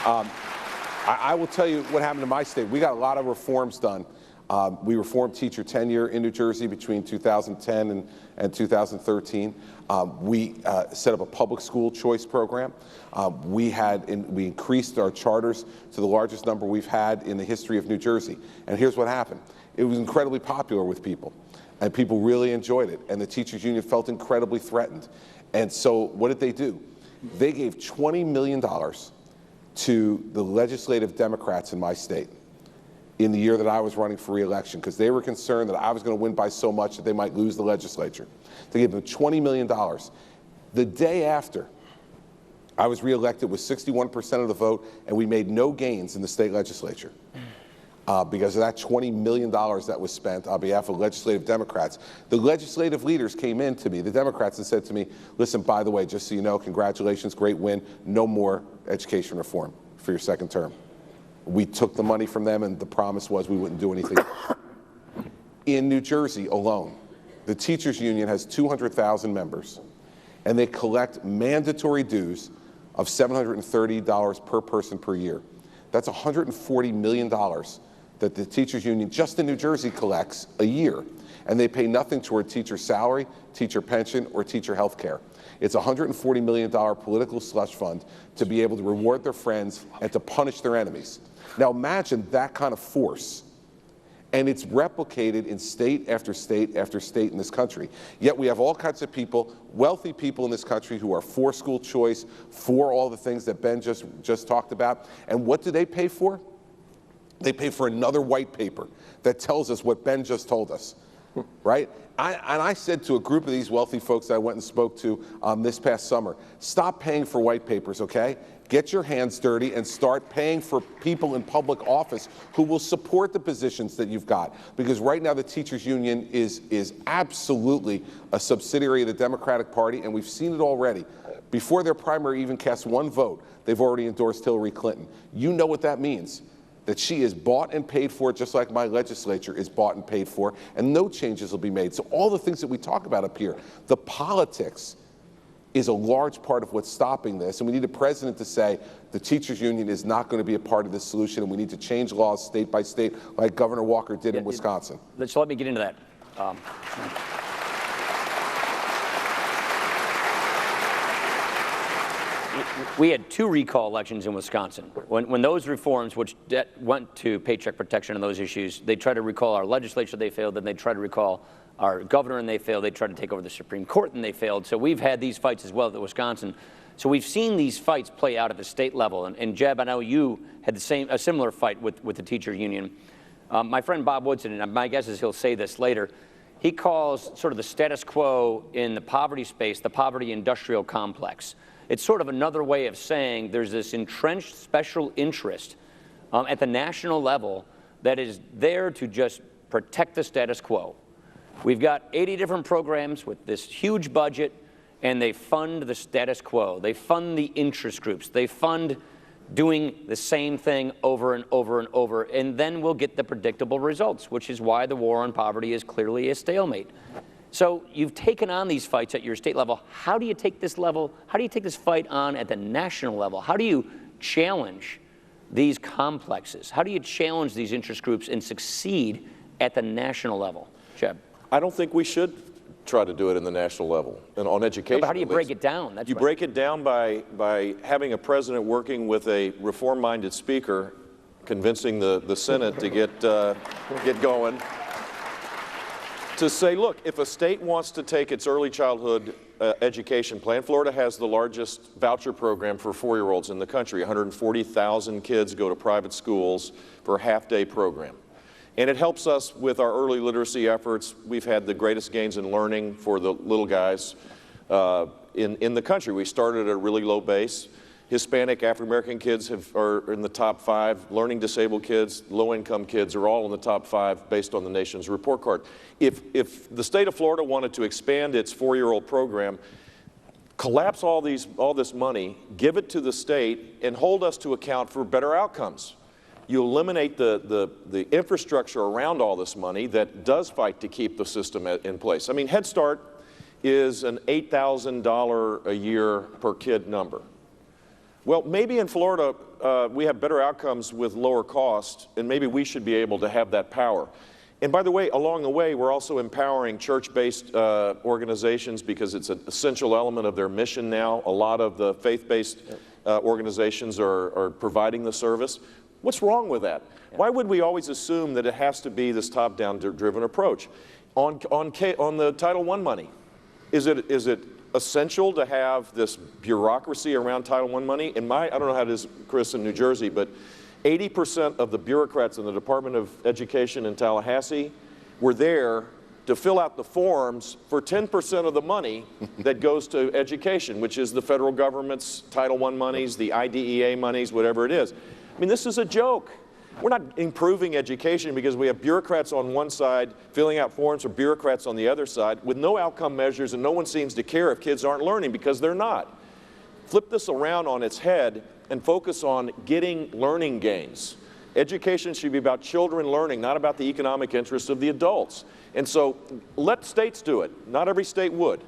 I will tell you what happened in my state. We got a lot of reforms done We reformed teacher tenure in New Jersey between 2010 and 2013. We set up a public school choice program. We increased our charters to the largest number we've had in the history of New Jersey. And here's what happened. It was incredibly popular with people, and people really enjoyed it. And the teachers union felt incredibly threatened. And so what did they do? They gave $20 million to the legislative Democrats in my state in the year that I was running for re-election, because they were concerned that I was going to win by so much that they might lose the legislature. They gave them $20 million. The day after, I was re-elected with 61% of the vote, and we made no gains in the state legislature because of that $20 million that was spent on behalf of legislative Democrats. The legislative leaders came in to me, the Democrats, and said to me, listen, by the way, just so you know, congratulations, great win, no more education reform for your second term. We took the money from them, and the promise was we wouldn't do anything. In New Jersey alone, the teachers union has 200,000 members, and they collect mandatory dues of $730 per person per year. That's $140 million that the teachers union just in New Jersey collects a year, and they pay nothing toward teacher salary, teacher pension, or teacher health care. It's a $140 million political slush fund to be able to reward their friends and to punish their enemies. Now imagine that kind of force, and it's replicated in state after state after state in this country. Yet we have all kinds of people, wealthy people in this country, who are for school choice, for all the things that Ben just talked about. And what do they pay for? They pay for another white paper that tells us what Ben just told us, right? I said to a group of these wealthy folks I went and spoke to this past summer, stop paying for white papers, okay? Get your hands dirty and start paying for people in public office who will support the positions that you've got. Because right now the teachers union is absolutely a subsidiary of the Democratic Party, and we've seen it already. Before their primary even casts one vote, they've already endorsed Hillary Clinton. You know what that means. That she is bought and paid for, just like my legislature is bought and paid for, and no changes will be made. So all the things that we talk about up here, the politics is a large part of what's stopping this, and we need a president to say the teachers union is not going to be a part of this solution, and we need to change laws state by state like Governor Walker did in Wisconsin.
So let me get into that. We had 2 recall elections in Wisconsin. When those reforms, which went to paycheck protection and those issues, they tried to recall our legislature, they failed, then they tried to recall our governor, and they failed. They tried to take over the Supreme Court, and they failed. So we've had these fights as well at Wisconsin. So we've seen these fights play out at the state level. And Jeb, I know you had a similar fight with the teacher union. My friend Bob Woodson, and my guess is he'll say this later, he calls sort of the status quo in the poverty space the poverty industrial complex. It's sort of another way of saying there's this entrenched special interest at the national level that is there to just protect the status quo. We've got 80 different programs with this huge budget, and they fund the status quo. They fund the interest groups. They fund doing the same thing over and over and over, and then we'll get the predictable results, which is why the war on poverty is clearly a stalemate. So you've taken on these fights at your state level. How do you take this fight on at the national level? How do you challenge these complexes? How do you challenge these interest groups and succeed at the national level? Jeb?
I don't think we should try to do it in the national level and on education.
No, but how do you break it down?
You break it down by having a president working with a reform-minded speaker, convincing the Senate to get going. To say, look, if a state wants to take its early childhood education plan, Florida has the largest voucher program for 4-year-olds in the country. 140,000 kids go to private schools for a half-day program. And it helps us with our early literacy efforts. We've had the greatest gains in learning for the little guys in the country. We started at a really low base. Hispanic, African-American kids are in the top 5. Learning disabled kids, low-income kids are all in the top 5 based on the nation's report card. If the state of Florida wanted to expand its 4-year-old program, collapse all this money, give it to the state, and hold us to account for better outcomes. You eliminate the infrastructure around all this money that does fight to keep the system in place. I mean, Head Start is an $8,000 a year per kid number. Well, maybe in Florida we have better outcomes with lower cost, and maybe we should be able to have that power. And by the way, along the way, we're also empowering church-based organizations because it's an essential element of their mission now. A lot of the faith-based organizations are providing the service. What's wrong with that? Why would we always assume that it has to be this top-down driven approach? On the Title I money, is it essential to have this bureaucracy around Title I money? I don't know how it is, Chris, in New Jersey, but 80% of the bureaucrats in the Department of Education in Tallahassee were there to fill out the forms for 10% of the money that goes to education, which is the federal government's Title I monies, the IDEA monies, whatever it is. I mean, this is a joke. We're not improving education because we have bureaucrats on one side filling out forms for bureaucrats on the other side with no outcome measures, and no one seems to care if kids aren't learning because they're not. Flip this around on its head and focus on getting learning gains. Education should be about children learning, not about the economic interests of the adults. And so let states do it. Not every state would.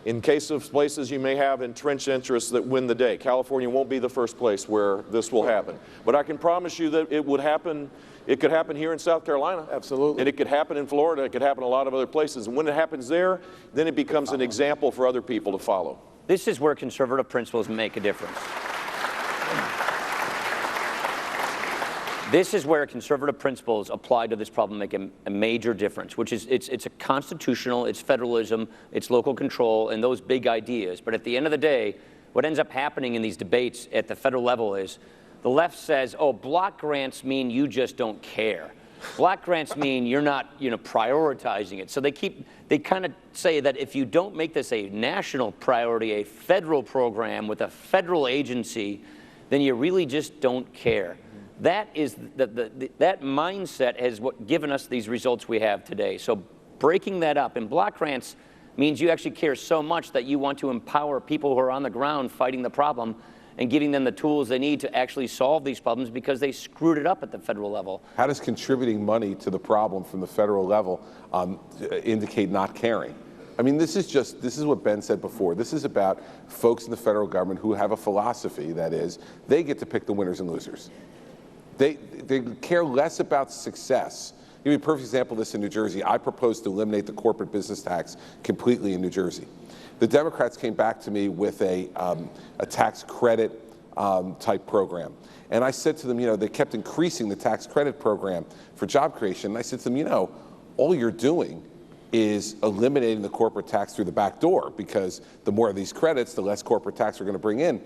In case of places you may have entrenched interests that win the day. California won't be the first place where this will happen. But I can promise you that it would happen. It could happen here in South Carolina.
Absolutely.
And it could happen in Florida. It could happen in a lot of other places. And when it happens there, then it becomes an example for other people to follow.
This is where conservative principles make a difference. This is where conservative principles applied to this problem make a major difference, which is it's a constitutional, it's federalism, it's local control, and those big ideas. But at the end of the day, what ends up happening in these debates at the federal level is the left says, oh, block grants mean you just don't care. Block grants mean you're not, prioritizing it. So they kind of say that if you don't make this a national priority, a federal program with a federal agency, then you really just don't care. That is that mindset has given us these results we have today. So breaking that up, and block grants means you actually care so much that you want to empower people who are on the ground fighting the problem and giving them the tools they need to actually solve these problems because they screwed it up at the federal level.
How does contributing money to the problem from the federal level indicate not caring? I mean, this is what Ben said before. This is about folks in the federal government who have a philosophy that is, they get to pick the winners and losers. They care less about success. I'll give you a perfect example of this in New Jersey. I proposed to eliminate the corporate business tax completely in New Jersey. The Democrats came back to me with a tax credit type program. And I said to them, they kept increasing the tax credit program for job creation. And I said to them, all you're doing is eliminating the corporate tax through the back door, because the more of these credits, the less corporate tax we're going to bring in.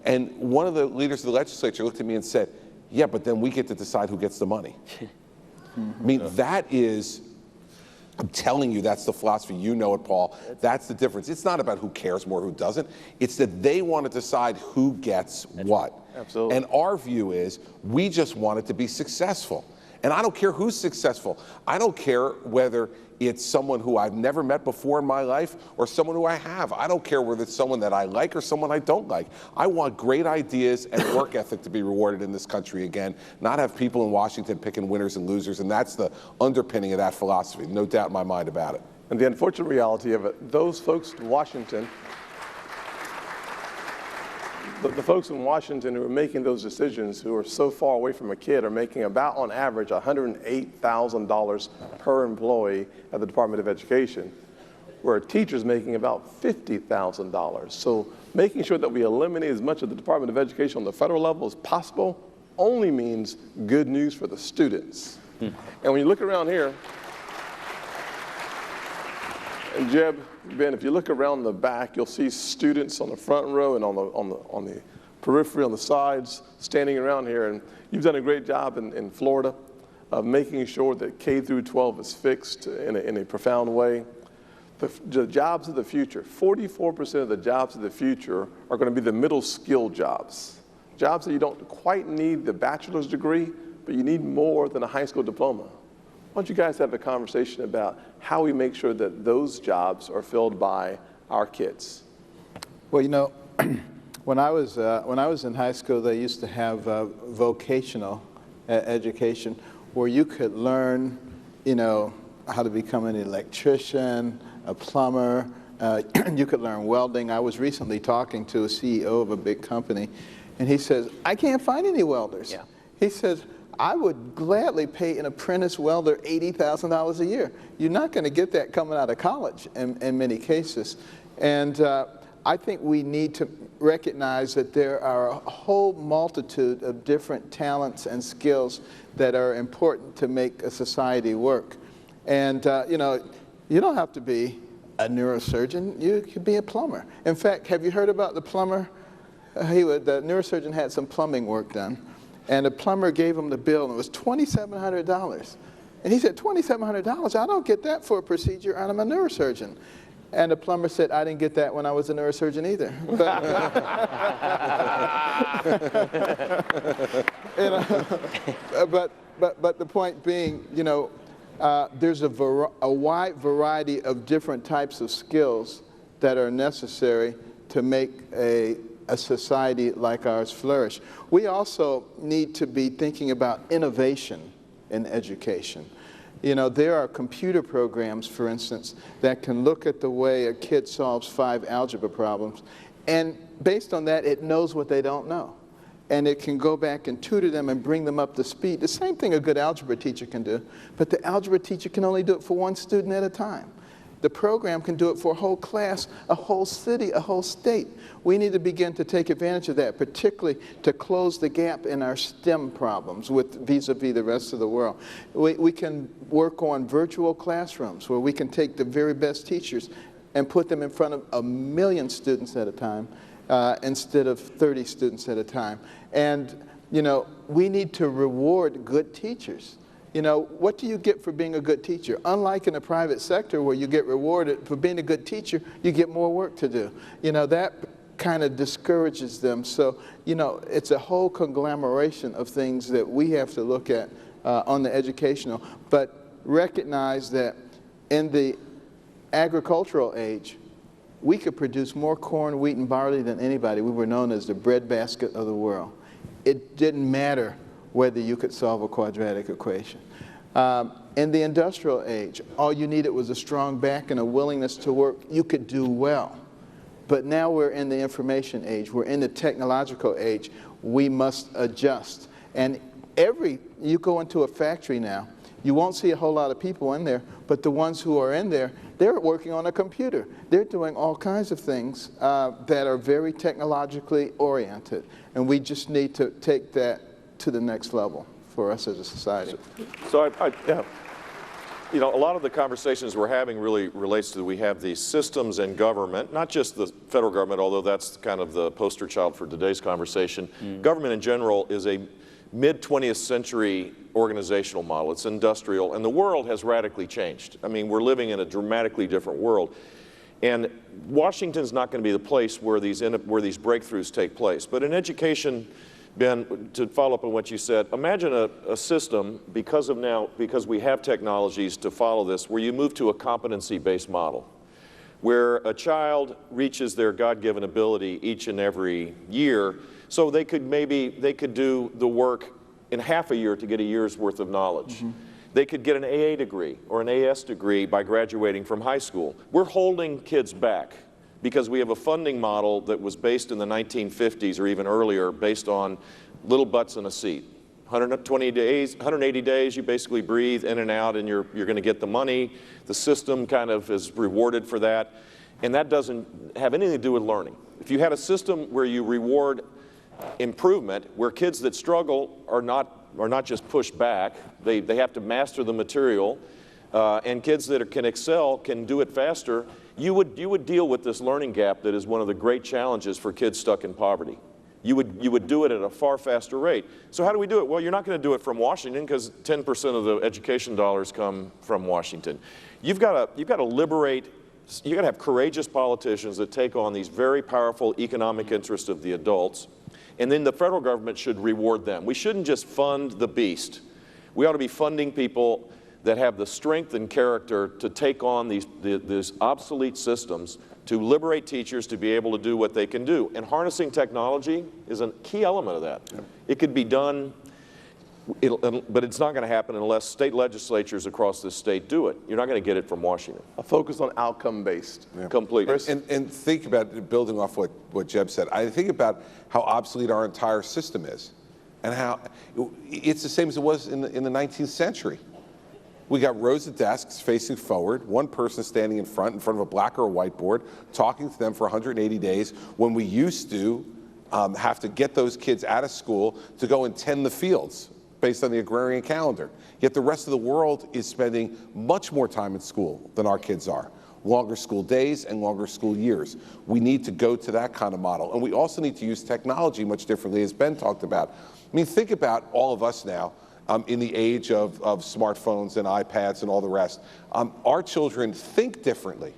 And one of the leaders of the legislature looked at me and said, yeah, but then we get to decide who gets the money. I mean, that is, I'm telling you, that's the philosophy. You know it, Paul. That's the difference. It's not about who cares more, who doesn't. It's that they want to decide who gets what.
Absolutely.
And our view is we just want it to be successful. And I don't care who's successful. I don't care whether it's someone who I've never met before in my life or someone who I have. I don't care whether it's someone that I like or someone I don't like. I want great ideas and work ethic to be rewarded in this country again, not have people in Washington picking winners and losers, and that's the underpinning of that philosophy, no doubt in my mind about it.
And the unfortunate reality of it, those folks in Washington, the folks in Washington who are making those decisions, who are so far away from a kid, are making about, on average, $108,000 per employee at the Department of Education, where a teacher's making about $50,000. So making sure that we eliminate as much of the Department of Education on the federal level as possible only means good news for the students. And when you look around here, and Jeb, Ben, if you look around the back, you'll see students on the front row and on the periphery, on the sides, standing around here. And you've done a great job in Florida of making sure that K through 12 is fixed in a profound way. The jobs of the future, 44% of the jobs of the future are going to be the middle skill jobs. Jobs that you don't quite need the bachelor's degree, but you need more than a high school diploma. Why don't you guys have a conversation about how we make sure that those jobs are filled by our kids?
Well, when I was in high school, they used to have vocational education where you could learn, how to become an electrician, a plumber. You could learn welding. I was recently talking to a CEO of a big company, and he says, I can't find any welders.
Yeah.
He says, I would gladly pay an apprentice welder $80,000 a year. You're not going to get that coming out of college in many cases. And I think we need to recognize that there are a whole multitude of different talents and skills that are important to make a society work. And, you know, you don't have to be a neurosurgeon. You could be a plumber. In fact, have you heard about the plumber? The neurosurgeon had some plumbing work done, and the plumber gave him the bill, and it was $2,700. And he said, $2,700? I don't get that for a procedure, and I'm a neurosurgeon. And the plumber said, I didn't get that when I was a neurosurgeon either. But the point being, you know, there's a wide variety of different types of skills that are necessary to make a society like ours flourish. We also need to be thinking about innovation in education. You know, there are computer programs, for instance, that can look at the way a kid solves 5 algebra problems, and based on that, it knows what they don't know. And it can go back and tutor them and bring them up to speed. The same thing a good algebra teacher can do, but the algebra teacher can only do it for 1 student at a time. The program can do it for a whole class, a whole city, a whole state. We need to begin to take advantage of that, particularly to close the gap in our STEM problems with vis-a-vis the rest of the world. We can work on virtual classrooms where we can take the very best teachers and put them in front of 1 million students at a time instead of 30 students at a time. And, you know, we need to reward good teachers. You know, what do you get for being a good teacher? Unlike in the private sector where you get rewarded for being a good teacher, you get more work to do. You know, that kind of discourages them. So, you know, it's a whole conglomeration of things that we have to look at on the educational, but recognize that in the agricultural age, we could produce more corn, wheat, and barley than anybody. We were known as the breadbasket of the world. It didn't matter whether you could solve a quadratic equation. In the industrial age, all you needed was a strong back and a willingness to work. You could do well. But now we're in the information age. We're in the technological age. We must adjust. And you go into a factory now, you won't see a whole lot of people in there, but the ones who are in there, they're working on a computer. They're doing all kinds of things that are very technologically oriented. And we just need to take that to the next level for us as a society.
So yeah, you know, a lot of the conversations we're having really relates to we have these systems in government, not just the federal government, although that's kind of the poster child for today's conversation. Government in general is a mid-20th century organizational model. It's industrial, and the world has radically changed. I mean, we're living in a dramatically different world. And Washington's not going to be the place where these breakthroughs take place. But in education, Ben, to follow up on what you said, imagine a system, because we have technologies to follow this, where you move to a competency-based model, where a child reaches their God-given ability each and every year, so they could do the work in half a year to get a year's worth of knowledge. They could get an AA degree or an AS degree by graduating from high school. We're holding kids back because we have a funding model that was based in the 1950s or even earlier, based on little butts in a seat. 180 days, you basically breathe in and out, and you're going to get the money. The system kind of is rewarded for that, and that doesn't have anything to do with learning. If you had a system where you reward improvement, where kids that struggle are not just pushed back, they have to master the material, and kids that can excel can do it faster, you would deal with this learning gap that is one of the great challenges for kids stuck in poverty. You would do it at a far faster rate. So how do we do it? Well, you're not going to do it from Washington, because 10% of the education dollars come from Washington. You've got to liberate. You've got to have courageous politicians that take on these very powerful economic interests of the adults, and then the federal government should reward them. We shouldn't just fund the beast. We ought to be funding people that have the strength and character to take on these obsolete systems, to liberate teachers to be able to do what they can do. And harnessing technology is a key element of that. Yep. It could be done, but it's not going to happen unless state legislatures across this state do it. You're not going to get it from Washington.
A focus on outcome-based.
Yeah. Completely.
And think about, building off what Jeb said, I think about how obsolete our entire system is. and how it's the same as it was in the 19th century. We got rows of desks facing forward, one person standing in front of a black or a white board, talking to them for 180 days, when we used to have to get those kids out of school to go and tend the fields based on the agrarian calendar. Yet the rest of the world is spending much more time in school than our kids are. Longer school days and longer school years. We need to go to that kind of model. And we also need to use technology much differently, as Ben talked about. I mean, think about all of us now in the age of smartphones and iPads and all the rest. Our children think differently.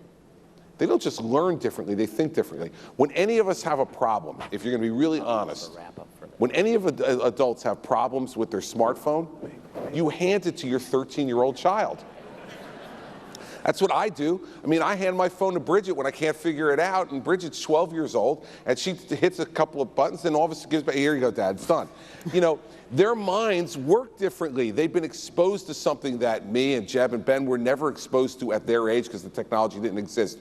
They don't just learn differently, they think differently. When any of us have a problem, if you're going to be really honest, when any of adults have problems with their smartphone, you hand it to your 13-year-old child. That's what I do. I mean, I hand my phone to Bridget when I can't figure it out, and Bridget's 12 years old, and she hits a couple of buttons, and all of a sudden gives back, here you go, Dad, it's done. You know, their minds work differently. They've been exposed to something that me and Jeb and Ben were never exposed to at their age because the technology didn't exist.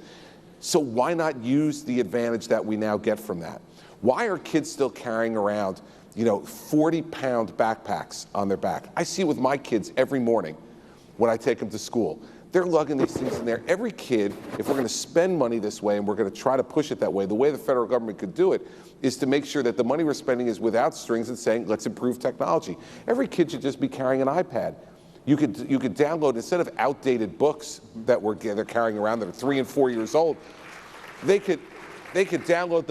So why not use the advantage that we now get from that? Why are kids still carrying around, you know, 40-pound backpacks on their back? I see it with my kids every morning when I take them to school. They're lugging these things in there. Every kid, if we're going to spend money this way and we're going to try to push it that way, the way the federal government could do it is to make sure that the money we're spending is without strings and saying, let's improve technology. Every kid should just be carrying an iPad. You could download, instead of outdated books that they're carrying around that are 3 and 4 years old, they could download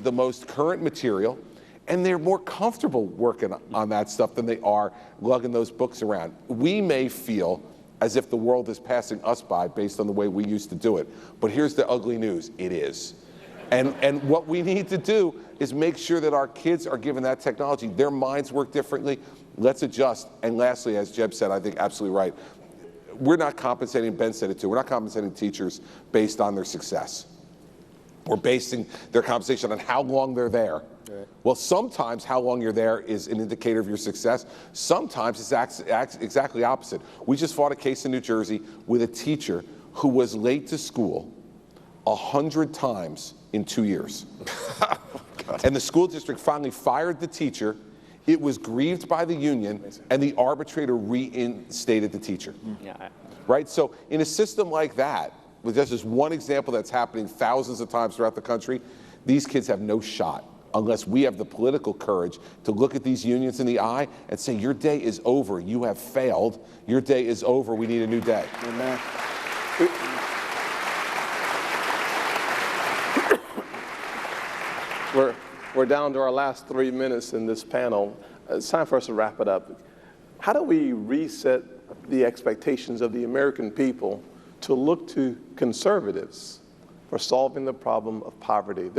the most current material, and they're more comfortable working on that stuff than they are lugging those books around. We may feel as if the world is passing us by based on the way we used to do it. But here's the ugly news, it is. And what we need to do is make sure that our kids are given that technology. Their minds work differently. Let's adjust. And lastly, as Jeb said, I think absolutely right, we're not compensating, Ben said it too, we're not compensating teachers based on their success. We're basing their compensation on how long they're there. Right. Well, sometimes how long you're there is an indicator of your success. Sometimes it's exactly opposite. We just fought a case in New Jersey with a teacher who was late to school 100 times in 2 years. Oh, and the school district finally fired the teacher. It was grieved by the union, and the arbitrator reinstated the teacher. Yeah. Right? So in a system like that, with just one example that's happening thousands of times throughout the country, these kids have no shot unless we have the political courage to look at these unions in the eye and say, your day is over, you have failed, your day is over, we need a new day.
Amen. We're down to our last 3 minutes in this panel. It's time for us to wrap it up. How do we reset the expectations of the American people to look to conservatives for solving the problem of poverty?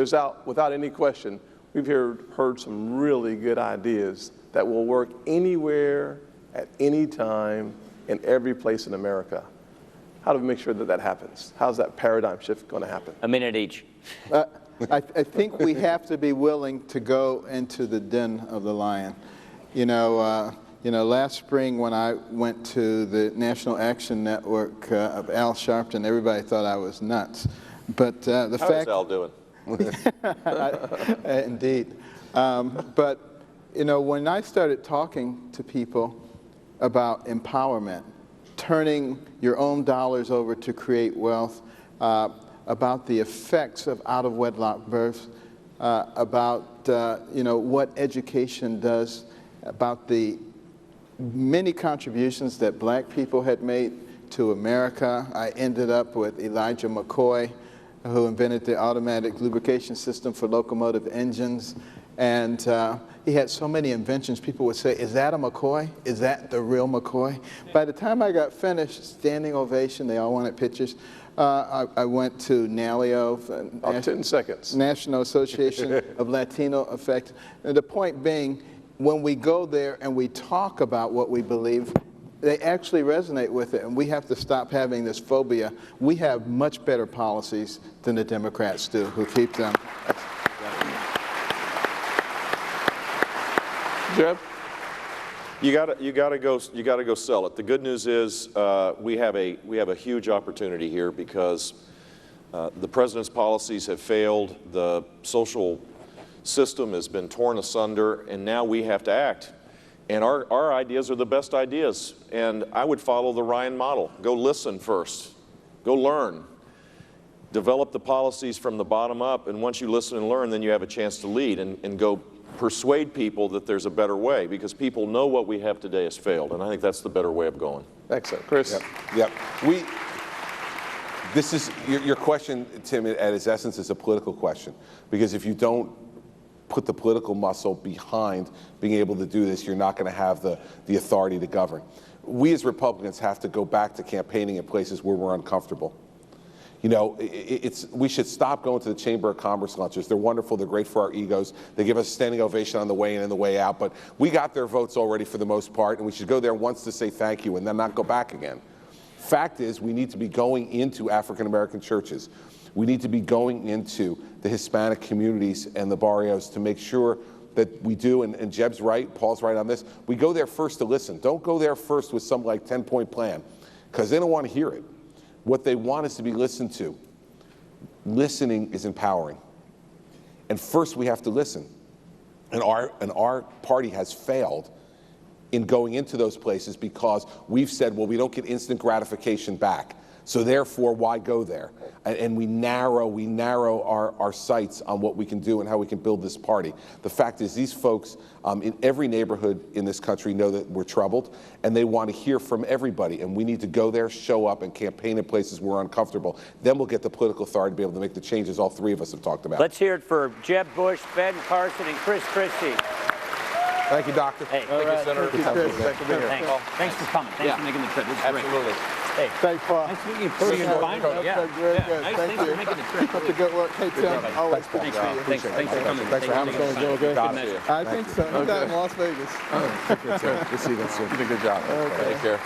Without any question, we've heard some really good ideas that will work anywhere, at any time, in every place in America. How do we make sure that that happens? How's that paradigm shift going to happen?
A minute each.
I think we have to be willing to go into the den of the lion. You know, last spring when I went to the National Action Network of Al Sharpton, everybody thought I was nuts. But the
How
fact—
is Al doing?
Indeed. But, you know, when I started talking to people about empowerment, turning your own dollars over to create wealth, about the effects of out-of-wedlock births, about, you know, what education does, about the many contributions that black people had made to America. I ended up with Elijah McCoy, who invented the automatic lubrication system for locomotive engines. And he had so many inventions, people would say, is that a McCoy? Is that the real McCoy? By the time I got finished, standing ovation, they all wanted pictures. I went to NALIO,
10 seconds.
National Association of Latino Affected. And the point being, when we go there and we talk about what we believe, they actually resonate with it, and we have to stop having this phobia. We have much better policies than the Democrats do, who keep them.
Jeb?
You gotta go sell it. The good news is we have a huge opportunity here because the president's policies have failed. The social system has been torn asunder, and now we have to act. And our ideas are the best ideas. And I would follow the Ryan model. Go listen first. Go learn. Develop the policies from the bottom up. And once you listen and learn, then you have a chance to lead and go persuade people that there's a better way, because people know what we have today has failed. And I think that's the better way of going.
Excellent. Chris?
Yep. This is, your question, Tim, at its essence is a political question. Because if you don't put the political muscle behind being able to do this, you're not going to have the authority to govern. We as Republicans have to go back to campaigning in places where we're uncomfortable. You know, we should stop going to the Chamber of Commerce lunches. They're wonderful. They're great for our egos. They give us a standing ovation on the way in and the way out. But we got their votes already for the most part, and we should go there once to say thank you and then not go back again. Fact is, we need to be going into African-American churches. We need to be going into the Hispanic communities and the barrios to make sure that we do, and Jeb's right, Paul's right on this, we go there first to listen. Don't go there first with some like 10-point plan, because they don't want to hear it. What they want is to be listened to. Listening is empowering. And first we have to listen. And our party has failed in going into those places because we've said, well, we don't get instant gratification back. So therefore, why go there? And we narrow our sights on what we can do and how we can build this party. The fact is, these folks in every neighborhood in this country know that we're troubled, and they want to hear from everybody. And we need to go there, show up, and campaign in places where we're uncomfortable. Then we'll get the political authority to be able to make the changes all three of us have talked about.
Let's hear it for Jeb Bush, Ben Carson, and Chris Christie.
Thank you, Doctor.
Hey,
All right. Thank you, Chris. Thanks for being here.
Thanks for coming. Thanks for making the trip. This is
Absolutely.
great. Hey,
Thanks, Paul.
nice to meet you in person. Finally, yeah.
Very good.
Nice.
Thank
Thanks
you.
for making the trip.
Keep up the good work. Hey, Tim, always good to see you.
Thanks for coming.
Thanks for having us.
Doing good?
Good measure.
I think so. I'm down in Las Vegas.
Good to see you again soon.
You did a good job.
Take care.